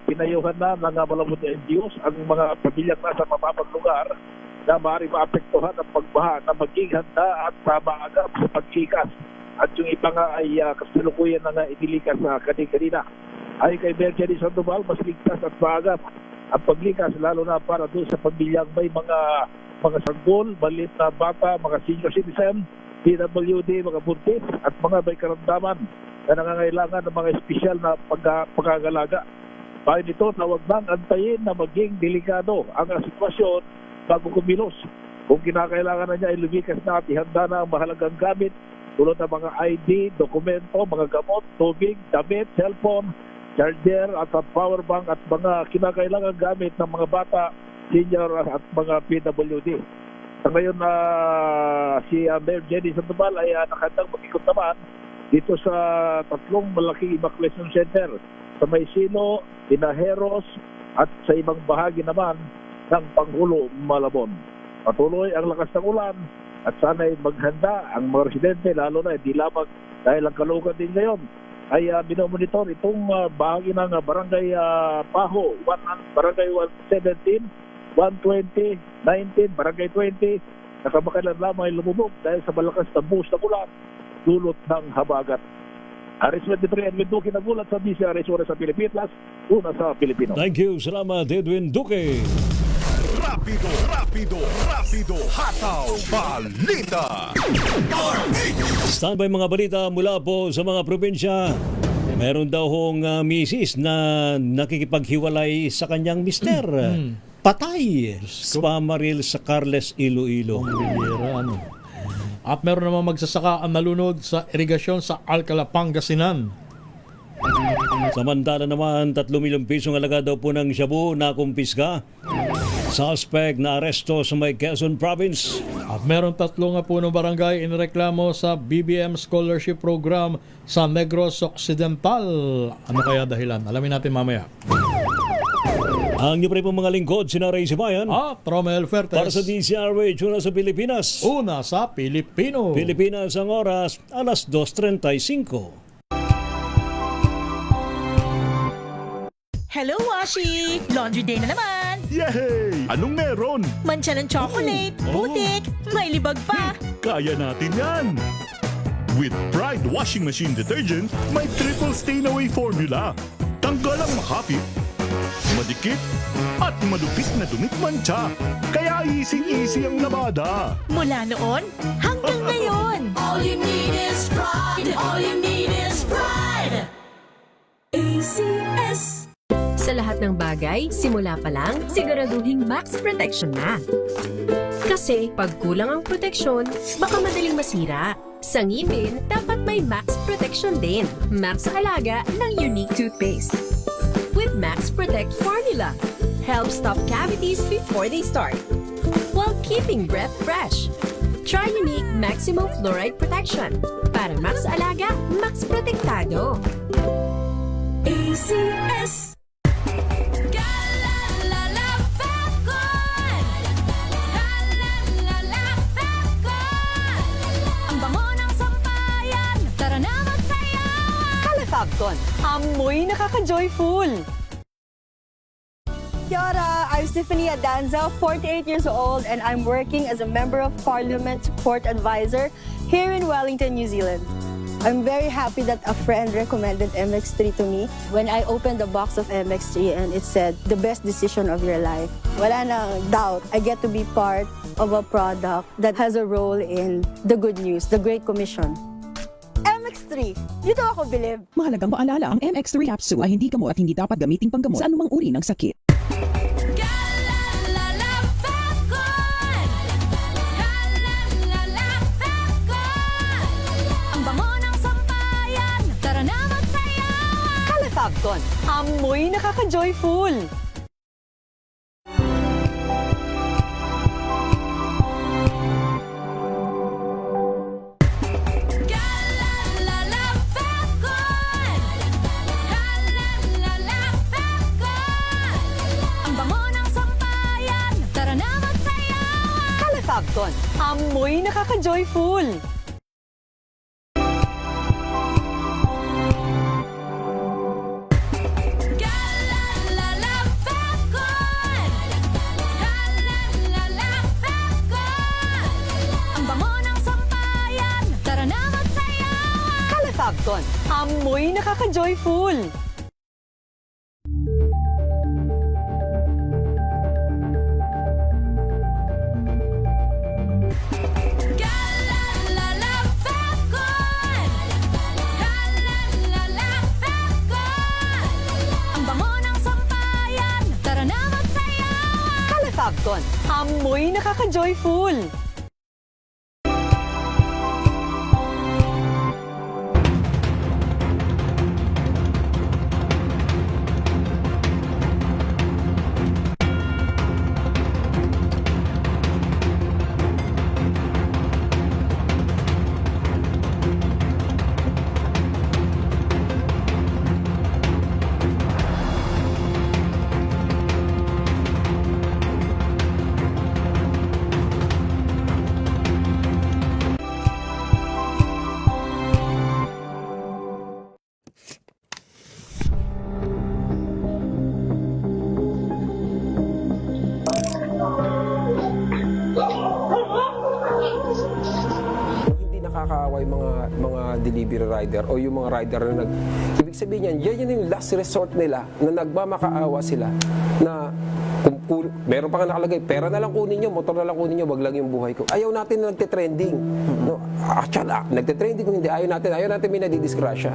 pinayuhan na ng malabot na NGOs ang mga pamilyang nasa mababang lugar na maaaring maapektuhan ang pagbaha na maging handa at maagap sa paglikas. At yung iba nga ay kasalukuyan na inilikas sa kanina. Ay kay Mercedes Sandoval, mas ligtas at maagap ang paglikas, lalo na para doon sa pamilyang may mga sanggol, maliit na bata, mga senior citizen, PWD, mga buntis at mga may karamdaman na nangangailangan ng mga espesyal na pagkagalaga. Bayan ito, tawag nang antayin na maging delikado ang sitwasyon bago kumilos. Kung kinakailangan na niya ay lumikas na at ihanda na ang mahalagang gamit tulad ng mga ID, dokumento, mga gamot, tubig, damit, cellphone, charger at power bank at mga kinakailangan gamit ng mga bata, senior at mga PWD. Sa ngayon si Mayor Jenny Sandoval ay nakandang mag-ikot naman dito sa tatlong malaking evacuation center sa Maysilo, Pinaheros at sa ibang bahagi naman ng Pangulo, Malabon. Patuloy ang lakas ng ulan at sana'y maghanda ang mga residente, lalo na hindi lamang dahil ang Caloocan din ngayon ay binomonitor itong bahagi ng Barangay Paho, Barangay 117, 120, 19, Barangay 20, nakamakailan lamang ay lumubog dahil sa malakas na buhos na ulan dulot ng habagat. RH23 Edwin Duque nagulat sa DZRH oras sa Pilipinas, una sa Pilipino. Thank you, salamat Edwin Duque. Rapido, hataw, balita. Standby mga balita mula po sa mga probinsya. Meron daw hong misis na nakikipaghiwalay sa kanyang mister. Patay. Spamaril sa Carles, Iloilo. At meron naman magsasaka ang nalunod sa irigasyon sa Alcala, Pangasinan. Samantala naman, 3 milyong pisong halaga daw po ng shabu na kumpiska. Suspect na aresto sa may Quezon Province. At meron 3 nga po ng barangay inireklamo sa BBM Scholarship Program sa Negros Occidental. Ano kaya dahilan? Alamin natin mamaya. Ang niyo pa rin mga lingkod, sina Ray Sibayan at Romel Fertes. Para sa DZRH, una sa Pilipinas. Una sa Pilipino. Pilipinas ang oras, alas 2:35. Hello, Washi! Laundry day na naman! Yay! Anong meron? Mancha ng chocolate, putik, may libag pa. Kaya natin yan! With Pride Washing Machine Detergent, may triple stain-away formula. Tanggal ang makapit, madikit, at malupit na dumit mancha. Kaya easy-easy ang labada. Mula noon hanggang ngayon. All you need is pride. All you need is pride. ACS. Sa lahat ng bagay, simula pa lang, siguraduhing max protection na. Kasi pag kulang ang proteksyon, baka madaling masira. Sa ngipin, dapat may max protection din. Max Alaga ng Unique Toothpaste. With Max Protect Formula, helps stop cavities before they start, while keeping breath fresh. Try Unique Maximum Fluoride Protection. Para Max Alaga, Max Protektado. ACS. Fabcon, amoy nakaka-joyful! Yara, I'm Stephanie Adanza, 48 years old, and I'm working as a Member of Parliament Support Advisor here in Wellington, New Zealand. I'm very happy that a friend recommended MX3 to me. When I opened the box of MX3 and it said, the best decision of your life, wala nang doubt, I get to be part of a product that has a role in the good news, the Great Commission. MX3, dito ako bilib. Mahalagang paalala, ang MX3 capsule ay hindi gamot at hindi dapat gamiting panggamot sa anumang uri ng sakit. Ang bango ng sampayan, tara na magsayawan. Calafabcon, amoy nakaka-joyful! Fabcon, amoy nakaka-joyful! Ang bango ng sampayan, tara na magsayawan. Calafabcon, amoy nakaka-joyful! Fabcon, amoy nakaka-joyful! Nakakaawa yung mga delivery rider o yung mga rider na ibig sabihin yan yung last resort nila na nagmamakaawa sila na kung meron pa nga nakalagay, pera na lang kunin nyo, motor na lang kunin nyo, wag lang yung buhay ko. Ayaw natin na nagte-trending. No? Nagte-trending kung hindi, ayaw natin may nadidisgrasya.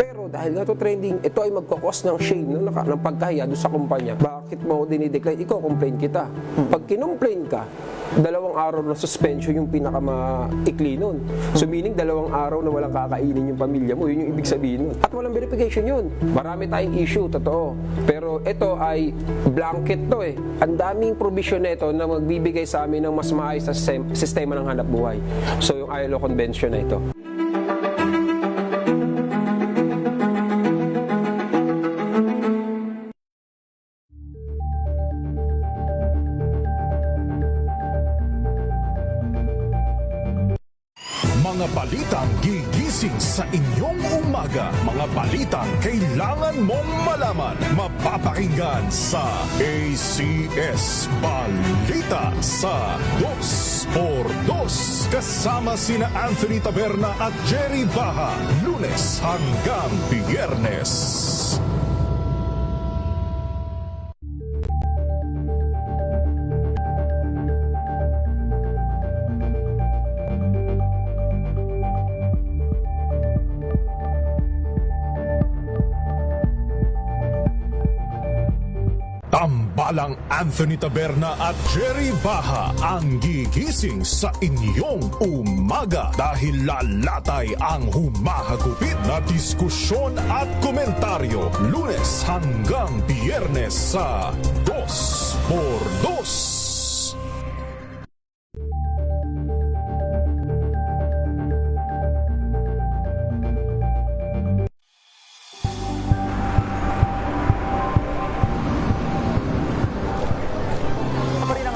Pero dahil nga to trending, ito ay magkakos ng shame, ng pagkahiya doon sa kumpanya. Bakit mo dinidecline? Ikaw, complain kita. Pag kinomplain ka, 2 araw na suspension yung pinakamaikli nun. So meaning 2 araw na walang kakainin yung pamilya mo, yun yung ibig sabihin nun. At walang verification yun. Marami tayong issue, totoo. Pero ito ay blanket to eh. Ang daming provision nito na magbibigay sa amin ng mas maayos na sistema ng hanap buhay. So yung ILO Convention na ito. Mga balitang gigil gigising sa inyong umaga. Mga balitang kailangan mong malaman. Mapapakinggan sa ACS Balita sa 2x2. Kasama sina Anthony Taberna at Jerry Baha. Lunes hanggang Biyernes. Tambalang Anthony Taberna at Jerry Baha ang gigising sa inyong umaga dahil lalatay ang humahagupit na diskusyon at komentaryo Lunes hanggang Biyernes sa 2x2.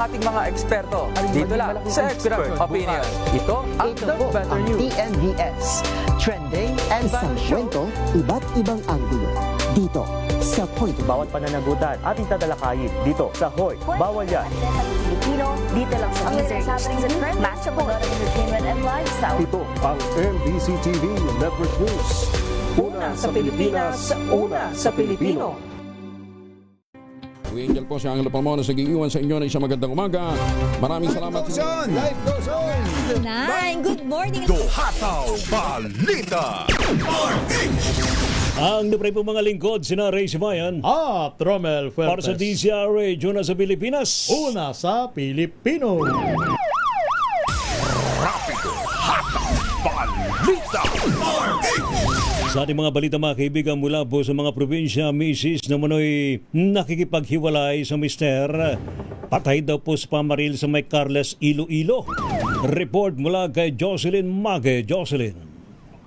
Ating mga eksperto dito lang sa Expert Opinion. Ito ang The Better News. TNVS, trending and isang kwento, iba't ibang anggulo. Dito sa Point. Bawat pananagutan ating tatalakayin dito sa Hoy. Bawal yan. Pilipino, dito lang sa Music TV, Matchable Entertainment and Lifestyle. Ito ang MBC TV Network News. Una sa Pilipinas, una sa Pilipino. Angel po siya ang lapamona sa giiwan sa inyo na isang magandang umaga. Maraming salamat. Life goes on! Good morning! Dohataw Balita! Ang napray po mga lingkod, sina Ray Sibayan at Romel Fuertes. Para sa DZRH, una sa Pilipinas. Una sa Pilipino. Rapido Hataw Balita! Sa ating mga balita mga kaibigan mula po sa mga probinsya, Mrs. na manoy nakikipaghiwalay sa mister. Patay daw po sa pamaril sa may Carles, Iloilo. Report mula kay Jocelyn Mage. Jocelyn.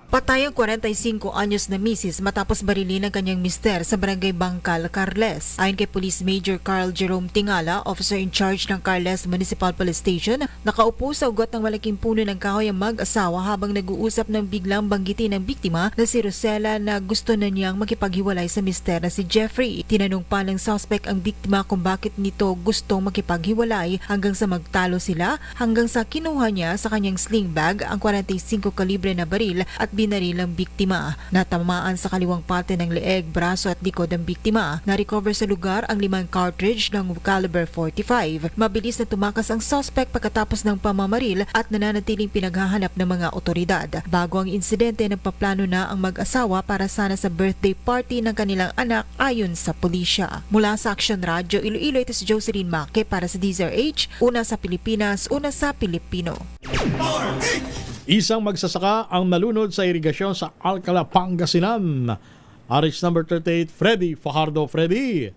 Patay ang 45 anyos na misis matapos barilin ang kanyang mister sa barangay Bangkal, Carles. Ayon kay Police Major Carl Jerome Tingala, officer in charge ng Carles Municipal Police Station, nakaupo sa ugat ng malaking puno ng kahoy ang mag-asawa habang nag-uusap ng biglang banggitin ng biktima na si Rosella na gusto na niyang makipaghiwalay sa mister na si Jeffrey. Tinanong pa ng suspect ang biktima kung bakit nito gustong makipaghiwalay hanggang sa magtalo sila, hanggang sa kinuha niya sa kanyang sling bag ang 45 kalibre na baril at binaril ang biktima. Natamaan sa kaliwang parte ng leeg, braso at likod ang biktima. Na-recover sa lugar ang 5 cartridge ng caliber 45. Mabilis na tumakas ang suspect pagkatapos ng pamamaril at nananatiling pinaghahanap ng mga otoridad. Bago ang insidente, nagpaplano na ang mag-asawa para sana sa birthday party ng kanilang anak ayon sa pulisya. Mula sa Action Radio Iloilo, ito si Jocelyn Maki para sa DZRH, una sa Pilipinas, una sa Pilipino. Isang magsasaka ang nalunod sa irigasyon sa Alcala, Pangasinan. RH number 38, Freddy Fajardo. Freddy.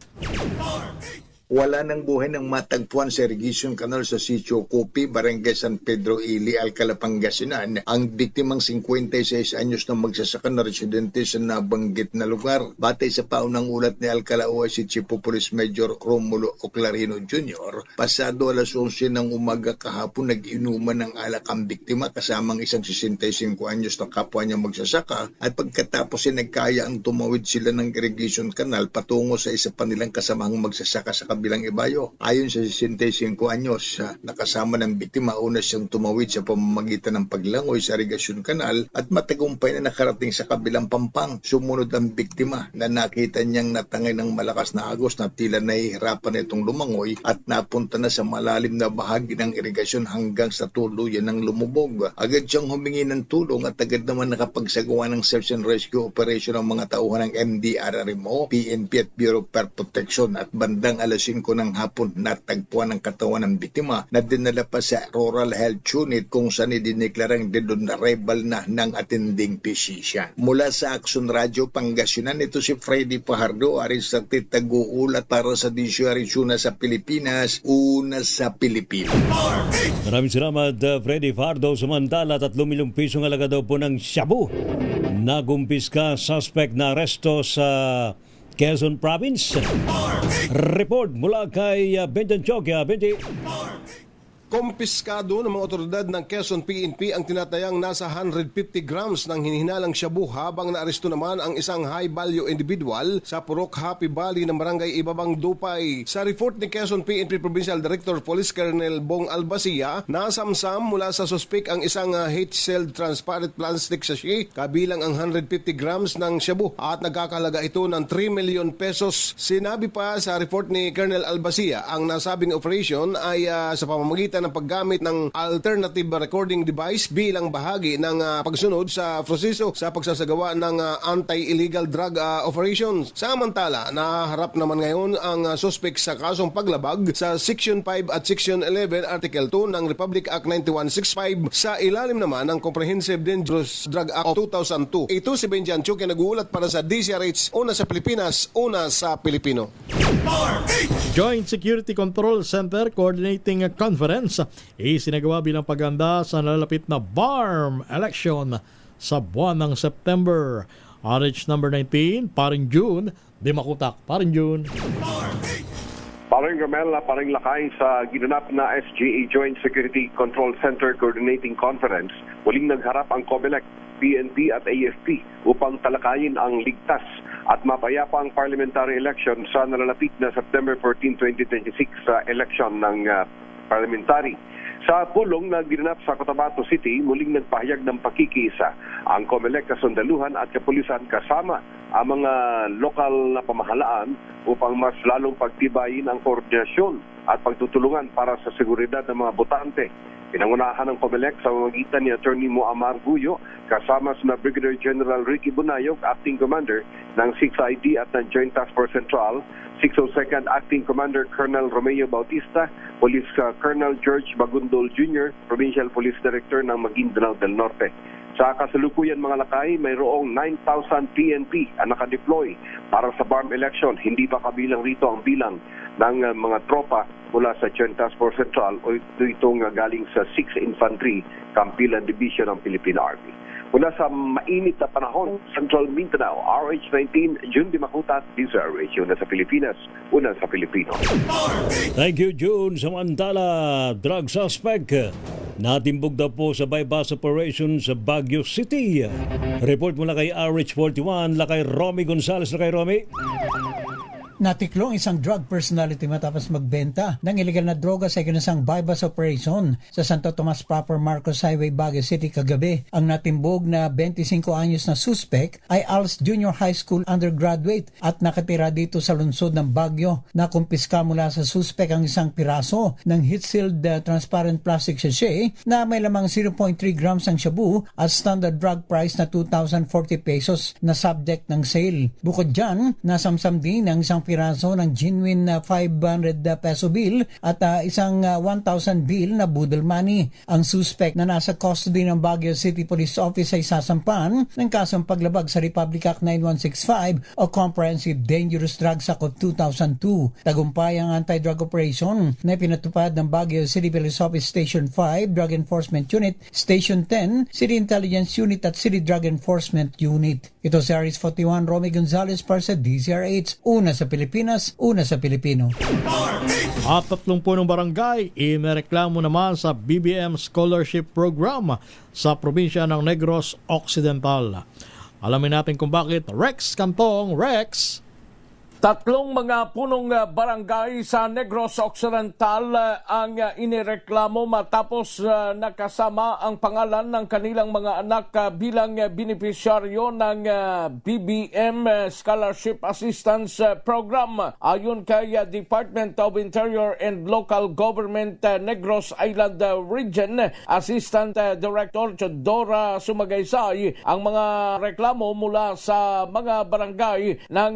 Wala ng buhay ng matagpuan sa irrigation canal sa Sitio Copi, Barangay San Pedro Ili, Alcala, Pangasinan, ang biktimang 56 anyos na magsasaka na residente sa nabanggit na lugar. Batay sa paunang ulat ni Alcala OIC Chief of Police Major Romulo Oclarino Jr., pasado alas 11 ng umaga kahapon nag-inuman ng alak ang biktima kasamang isang 65 anyos na kapwa niya magsasaka at pagkatapos ay nagkaya ang tumawid sila ng irrigation canal patungo sa isa pa nilang kasamang magsasaka sa bilang ibayo. Ayon sa 65 anyos, nakasama ng biktima, una siyang tumawid sa pamamagitan ng paglangoy sa irrigation canal at matagumpay na nakarating sa kabilang pampang. Sumunod ang biktima na nakita niyang natangay ng malakas na agos na tila nahihirapan itong lumangoy at napunta na sa malalim na bahagi ng irrigasyon hanggang sa tuluyan ng lumubog. Agad siyang humingi ng tulong at agad naman nakapagsagawa ng search and rescue operation ng mga tauhan ng MDRRMO, PNP at Bureau of Fire Protection at bandang alas 5 ng hapon natagpuan ang katawan ng biktima na dinala pa sa Rural Health Unit kung saan idineklarang dedonarable na ng attending physician. Mula sa Action Radio Pangasinan, ito si Freddy Fajardo, Arisarte Taguulat para sa DZRH, una sa Pilipinas, una sa Pilipino. Maraming salamat, Freddy Fajardo. Samantala, 3 milyong pisong halaga daw po ng shabu. Nagumpiska suspect na aresto sa Quezon Province. Report mula kay Benjan Chokya. Benji. Kompiskado ng mga otoridad ng Quezon PNP ang tinatayang nasa 150 grams ng hinihinalang shabu habang naaresto naman ang isang high-value individual sa Purok Happy Valley ng Barangay Ibabang Dupay. Sa report ni Quezon PNP Provincial Director Police Colonel Bong Albasia, nasamsam mula sa suspek ang isang heat-sealed transparent plastic sachet kabilang ang 150 grams ng shabu at nagkakalaga ito ng 3 million pesos. Sinabi pa sa report ni Colonel Albasia, ang nasabing operation ay sa pamamagitan ng paggamit ng alternative recording device bilang bahagi ng pagsunod sa proseso sa pagsasagawa ng anti-illegal drug operations. Samantala, naharap naman ngayon ang suspect sa kasong paglabag sa Section 5 at Section 11 Article 2 ng Republic Act 9165 sa ilalim naman ng Comprehensive Dangerous Drug Act 2002. Ito si Benjan Chuk, naguulat para sa DCRH, una sa Pilipinas, una sa Pilipino. Joint Security Control Center Coordinating Conference isinagawa bilang paghanda sa nalalapit na BARM election sa buwan ng September. RH number 19, Paring June, Di Makutak. Paring June. Paring Ramel, paring lakay sa ginanap na SGA Joint Security Control Center Coordinating Conference, muling nagharap ang COMELEC, PNP at AFP upang talakayin ang ligtas at mapayapang parliamentary election sa nalalapit na September 14, 2026 sa election ng parliamentary. Sa pulong na ginanap sa Cotabato City, muling nagpahayag ng pakikiisa ang COMELEC, kasundaluhan at kapulisan kasama ang mga lokal na pamahalaan upang mas lalong pagtibayin ang koordinasyon at pagtutulungan para sa seguridad ng mga botante. Pinangunahan ng COMELEC sa pamamagitan ni Attorney Muammar Guyo kasama sina Brigadier General Ricky Bunayog, Acting Commander ng 6ID at ng Joint Task Force Central, 602nd Acting Commander Colonel Romeo Bautista, Police Colonel George Bagundol Jr., Provincial Police Director ng Maguindanao del Norte. Sa kasalukuyan mga lakay, mayroong 9,000 PNP ang nakadeploy para sa BARM election. Hindi pa kabilang rito ang bilang ng mga tropa mula sa Joint Task Force Central o itong galing sa 6th Infantry Campilan Division ng Philippine Army. Mula sa mainit na panahon, Central Mindanao, RH19, June Di Makutat, DZRH, una sa Pilipinas, una sa Pilipino. Thank you, June. Samantala, drug suspect natimbog daw po sa bypass operation sa Baguio City. Report mula kay RH41, lakay Romy Gonzales. Lakay Romy. Natiklong isang drug personality matapos magbenta ng illegal na droga sa ikinasang bypass operation sa Santo Tomas Proper Marcos Highway, Baguio City kagabi. Ang natimbog na 25 anyos na suspect ay ALS Junior High School undergraduate at nakatira dito sa lungsod ng Baguio. Nakumpiska mula sa suspect ang isang piraso ng heat-sealed transparent plastic sachet na may lamang 0.3 grams ang shabu at standard drug price na 2,040 pesos na subject ng sale. Bukod dyan, nasamsam din ang isang piraso ng genuine 500 peso bill at isang 1,000 bill na budol money. Ang suspect na nasa custody ng Baguio City Police Office ay sasampan ng kasong paglabag sa Republic Act 9165 o Comprehensive Dangerous Drugs Act of 2002. Tagumpay ang anti-drug operation na pinatupad ng Baguio City Police Office Station 5 Drug Enforcement Unit, Station 10 City Intelligence Unit at City Drug Enforcement Unit. Ito si Aris 41, Romy Gonzales para sa DZRH, una sa Pilipinas, una sa Pilipino. At 30 barangay inireklamo naman sa BBM Scholarship Program sa probinsya ng Negros Occidental. Alamin natin kung bakit. Rex Cantong, Rex. 3 mga punong barangay sa Negros Occidental ang inireklamo matapos nakasama ang pangalan ng kanilang mga anak bilang beneficiaryo ng BBM Scholarship Assistance Program. Ayon kay Department of Interior and Local Government Negros Island Region Assistant Director Chodora Sumagaysay, ang mga reklamo mula sa mga barangay ng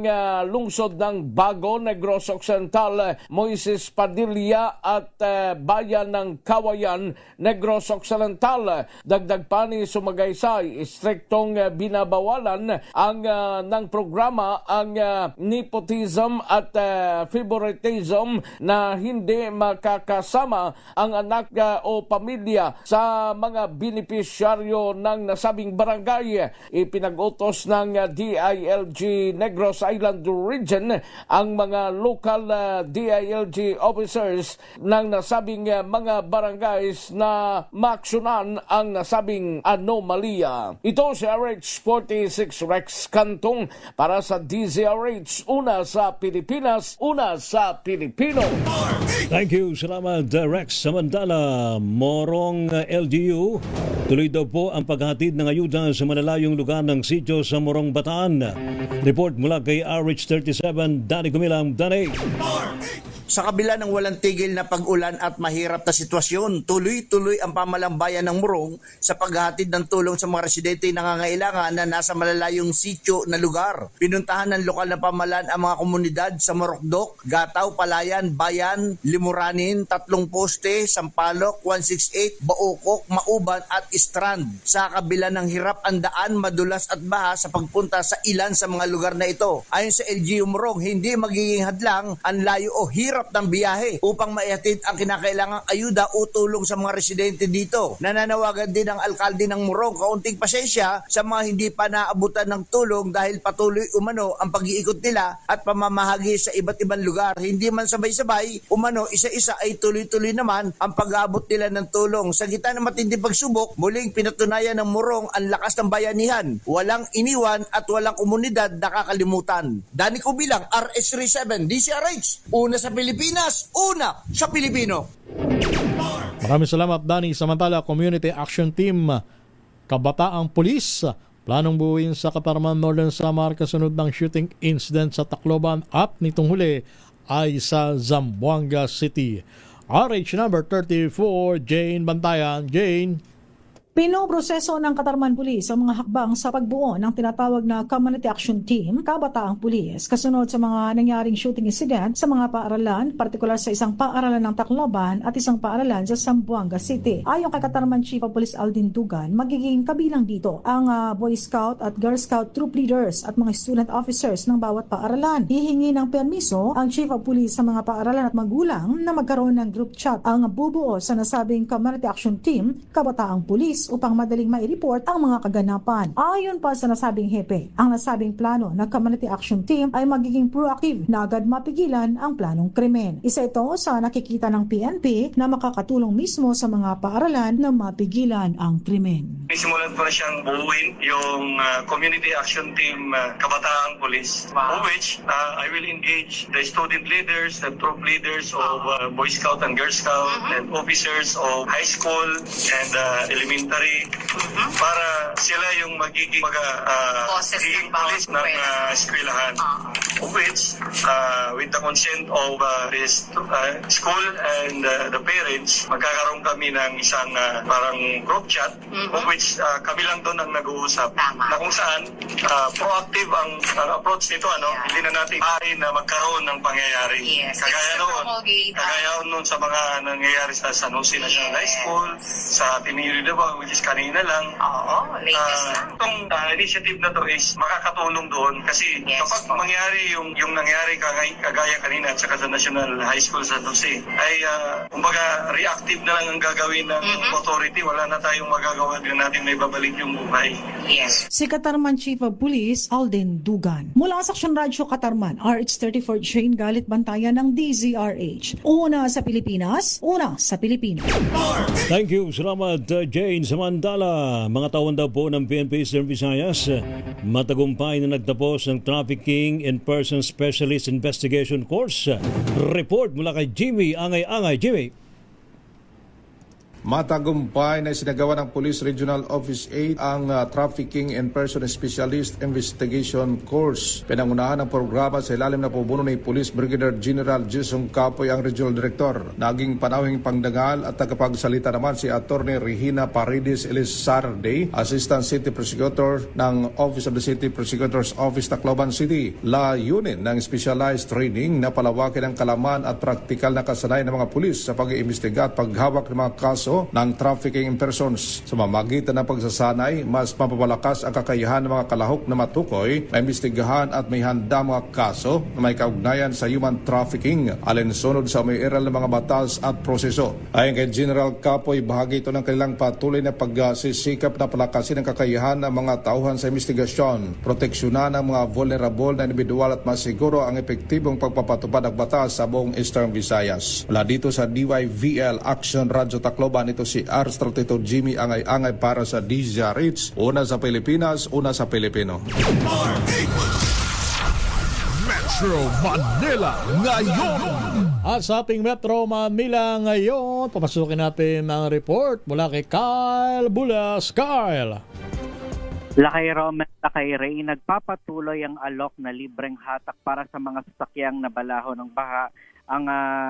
lungsod ng Bago, Negros Occidental, Moises Padilla at bayan ng Kawayan, Negros Occidental. Dagdag pa ni Sumagaysay, striktong binabawalan ang ng programa ang nepotism at favoritism na hindi makakasama ang anak o pamilya sa mga beneficiaryo ng nasabing barangay. Ipinag-utos ng DILG Negros Island Region din ang mga local DILG officers ng nasabing mga barangays na maaksyonan ang nasabing anomalya. Ito si RH46 Rex Cantong para sa DZRH, una sa Pilipinas, una sa Pilipino. Thank you. Salamat, Rex. Samantala, Morong LGU, tuloy daw po ang paghatid ng ayuda sa malalayong lugar ng sityo sa Morong, Bataan. Report mula kay RH37, Danny Gumilang. Danny. Sa kabila ng walang tigil na pag-ulan at mahirap na sitwasyon, tuloy-tuloy ang pamalambayan ng Morong sa paghahatid ng tulong sa mga residente nangangailangan na nasa malalayong sityo na lugar. Pinuntahan ng lokal na pamahalaan ang mga komunidad sa Morokdok, Gataw, Palayan, Bayan, Limuranin, Tatlong Poste, Sampaloc, 168, Baokok, Mauban at Strand. Sa kabila ng hirap ang daan, madulas at baha sa pagpunta sa ilan sa mga lugar na ito. Ayon sa LGU Morong, hindi magiging hadlang ang layo o hirap ng biyahe upang maihatid ang kinakailangang ayuda o tulong sa mga residente dito. Nananawagan din ang alkalde ng Morong kaunting pasensya sa mga hindi pa naabutan ng tulong dahil patuloy umano ang pag-iikot nila at pamamahagi sa iba't ibang lugar. Hindi man sabay-sabay, umano isa-isa ay tuloy-tuloy naman ang pag-aabot nila ng tulong. Sa gitna ng matinding pagsubok, muling pinatunayan ng Morong ang lakas ng bayanihan. Walang iniwan at walang komunidad nakakalimutan. Danny Kubilang, RH37, DCRH, una sa Pilipinas, una sa Pilipino. Maraming salamat, Danny. Samantala, Community Action Team, Kabataang Pulis, planong buuin sa Katarman, Northern Samar kasunod ng shooting incident sa Tacloban at nitong huli ay sa Zamboanga City. RH number 34, Jane Bantayan. Jane. Pinoproseso ng Katarman Police ang mga hakbang sa pagbuo ng tinatawag na Community Action Team, Kabataang Pulis, kasunod sa mga nangyaring shooting incident sa mga paaralan, partikular sa isang paaralan ng Tacloban at isang paaralan sa Zamboanga City. Ayon kay Katarman Chief of Police Aldin Dugan, magiging kabilang dito ang Boy Scout at Girl Scout troop leaders at mga student officers ng bawat paaralan. Hihingi ng permiso ang Chief of Police sa mga paaralan at magulang na magkaroon ng group chat ang bubuo sa nasabing Community Action Team, Kabataang Pulis, upang madaling mai-report ang mga kaganapan. Ayon pa sa nasabing hepe, ang nasabing plano ng Community Action Team ay magiging proactive na agad mapigilan ang planong krimen. Isa ito sa nakikita ng PNP na makakatulong mismo sa mga paaralan na mapigilan ang krimen. Simulan ko na siyang buuin yung Community Action Team Kabataang Police, which I will engage the student leaders, the troop leaders of Boy Scout and Girl Scout, and officers of high school and elementary para sila yung magiging police ng eskwelahan. Of which, with the consent of the school and the parents, magkakaroon kami ng isang parang group chat, of which kami lang doon ang nag-uusap. Na kung saan, proactive ang approach nito, hindi na natin hain na magkaroon ng pangyayari. Kagaya noon sa mga nangyayari sa San Jose National High School, sa Tiniri Davao, which is kanina lang. Latest lang. Itong initiative na to is makakatulong doon kasi kapag mangyari yung nangyari kagaya kanina at saka sa National High School sa Jose ay kumbaga reactive na lang ang gagawin ng authority. Wala na tayong magagawa din natin may babalik yung buhay. Yes. Si Katarman Chief of Police Aldin Dugan. Mula sa Action Radio Katarman, RH34 Jane Galit Bantayan ng DZRH. Una sa Pilipinas, una sa Pilipino. Thank you. Salamat, Jane. Samantala, mga tawon daw po ng PNP Eastern Visayas, matagumpay na nagtapos ng Trafficking in Persons Specialist Investigation Course. Report mula kay Jimmy Angay-Angay. Jimmy. Matagumpay na isinagawa ng Police Regional Office 8 ang Trafficking and Person Specialist Investigation Course. Pinangunahan ng programa sa ilalim na pubuno ni Police Brigadier General Jason Capoy ang Regional Director. Naging panawing pangdangal at tagapagsalita naman si Attorney Regina Paredes Elizarde, Assistant City Prosecutor ng Office of the City Prosecutor's Office, Tacloban City. Layunin ng specialized training na palawakin ang kalaman at praktikal na kasanayan ng mga pulis sa pag-iimbestiga at paghawak ng mga kaso kaso ng trafficking in persons. Sa mamagitan ng pagsasanay, mas mapapalakas ang kakayahan ng mga kalahok na matukoy, maimbestigahan at may handa mga kaso na may kaugnayan sa human trafficking alinsunod sa may iral ng mga batas at proseso. Ayon kay General Capoy, bahagi ito ng kanilang patuloy na pagsisikap na palakasin ang kakayahan ng mga tauhan sa investigasyon, proteksyonan ng mga vulnerable na individual at masiguro ang epektibong pagpapatupad ng batas sa buong Eastern Visayas. Mula dito sa DYVL Action Radyo Tacloban, ito si R32 Jimmy Angay-Angay para sa DZRH. Una sa Pilipinas, una sa Pilipino. Metro Manila ngayon. At sa ating Metro Manila ngayon, papasukin natin ang report mula kay Kyle Bulas. Kyle! Lakay Romel, Lakay Ray, nagpapatuloy ang alok na libreng hatak para sa mga sasakyang nabalaho ng baha.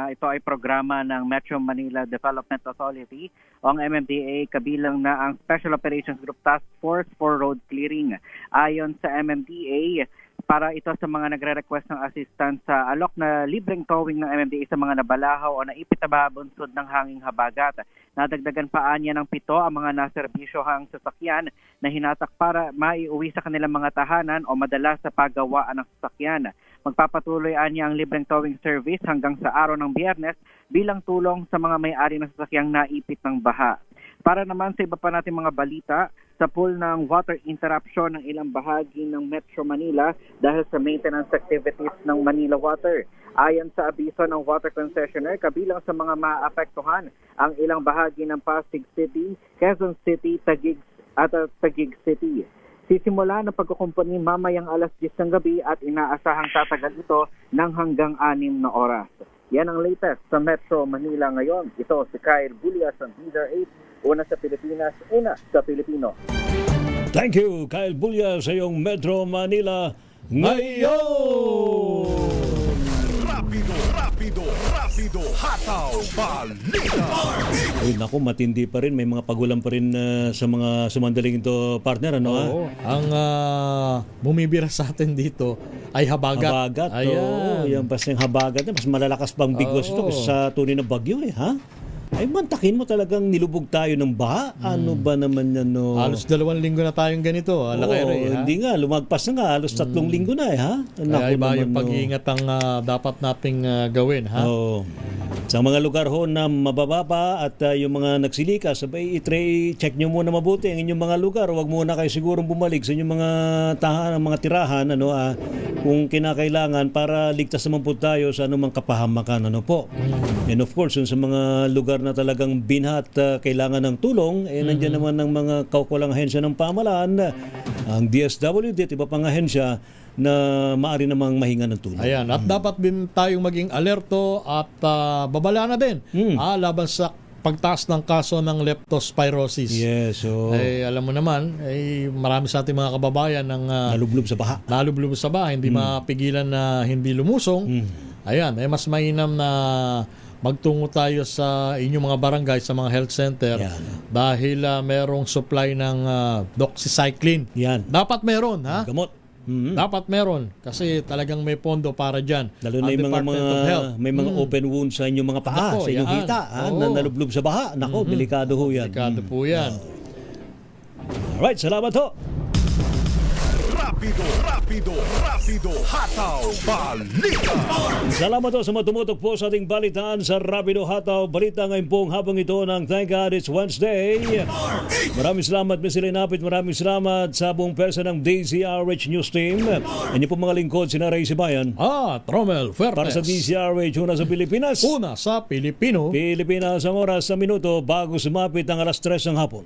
Ito ay programa ng Metro Manila Development Authority o ang MMDA, kabilang na ang Special Operations Group Task Force for Road Clearing. Ayon sa MMDA, para ito sa mga nagre-request ng assistance sa alok na libreng towing ng MMDA sa mga nabalahaw o naipit na babunsod ng hanging habagat. Nadagdagan pa niya ng 7 ang mga naserbisyohang sasakyan na hinatak para maiuwi sa kanilang mga tahanan o madalas sa paggawaan ng sasakyan. Magpapatuloy niya ang libreng towing service hanggang sa araw ng Biyernes bilang tulong sa mga may-ari ng sasakyang naipit ng baha. Para naman sa iba pa nating mga balita, sa pool ng water interruption ng ilang bahagi ng Metro Manila dahil sa maintenance activities ng Manila Water. Ayon sa abiso ng water concessionaire, kabilang sa mga maapektuhan ang ilang bahagi ng Pasig City, Quezon City, Taguig at Taguig City. Sisimula ng pagkukumpuni mamayang alas 10 ng gabi at inaasahang tatagal ito ng hanggang 6 na oras. Yan ang latest sa Metro Manila ngayon. Ito si Kyle Bulias ng DZRH. Una sa Pilipinas, una sa Pilipino. Thank you, Kyle Bulias sa iyong Metro Manila ngayon! Rapido, hataw, balita. Ay, naku, matindi pa rin. May mga pagulan pa rin sa mga sumandaling ito, partner. Ano? Oo. Ang bumibira sa atin dito ay habagat. Habagat. Ayan. Yan pa siyang habagat. Mas malalakas pang bigwas ito kasi sa tunay na bagyo. Ha? Ay, mantakin mo talagang nilubog tayo ng baha. Ano ba naman yan? No? Halos 2 linggo na tayong ganito. Hindi nga, lumagpas na nga. Halos 3 linggo na ha? Kaya iba yung pag-iingat ang dapat nating gawin. Ha? Oo. Sa mga lugar ho na mabababa at yung mga nagsilika, sabay i-check nyo muna mabuti ang inyong mga lugar. Huwag muna kayo sigurong bumalik sa inyong mga tahanan, mga tirahan, kung kinakailangan para ligtas naman po tayo sa anumang kapahamakan. Ano po? And of course, sa mga lugar na talagang binhat kailangan ng tulong, nandiyan naman ng mga kaukulang ahensya ng pamahalaan, ang DSWD at iba pang ahensya na maaari namang mahinga ng tulong. Ayan, at dapat din tayong maging alerto at babala na din laban sa pagtaas ng kaso ng leptospirosis. Yes, so alam mo naman, marami sa ating mga kababayan ng nalublob sa baha. Nalublob sa baha, hindi mapigilan na hindi lumusong. Ayan, mas mainam na magtungo tayo sa inyong mga barangay, sa mga health center, dahil merong supply ng doxycycline. Yan. Dapat meron, ha? Gamot. Dapat meron kasi talagang may pondo para dyan. Lalo na yung may mga open wounds sa inyong mga paa, sa inyong hita, na nalublob sa baha. Nako, delikado ho yan. Delikado po yan. Alright, salamat ho. Rapido, hataw, balita. Salamat po sa matumutok po sa ating balitaan sa Rapido Hataw Balita ngayon pong habang ito ng Thank God It's Wednesday. Maraming salamat, Ms. Lenapit. Maraming salamat sa buong persa ng DZRH News Team. Inyo po mga lingkod, sina Ray Sibayan. Romel Fernes. Para sa DZRH, una sa Pilipinas. Una sa Pilipino. Pilipinas ang oras sa minuto bago sumapit ang alas 3 ng hapon.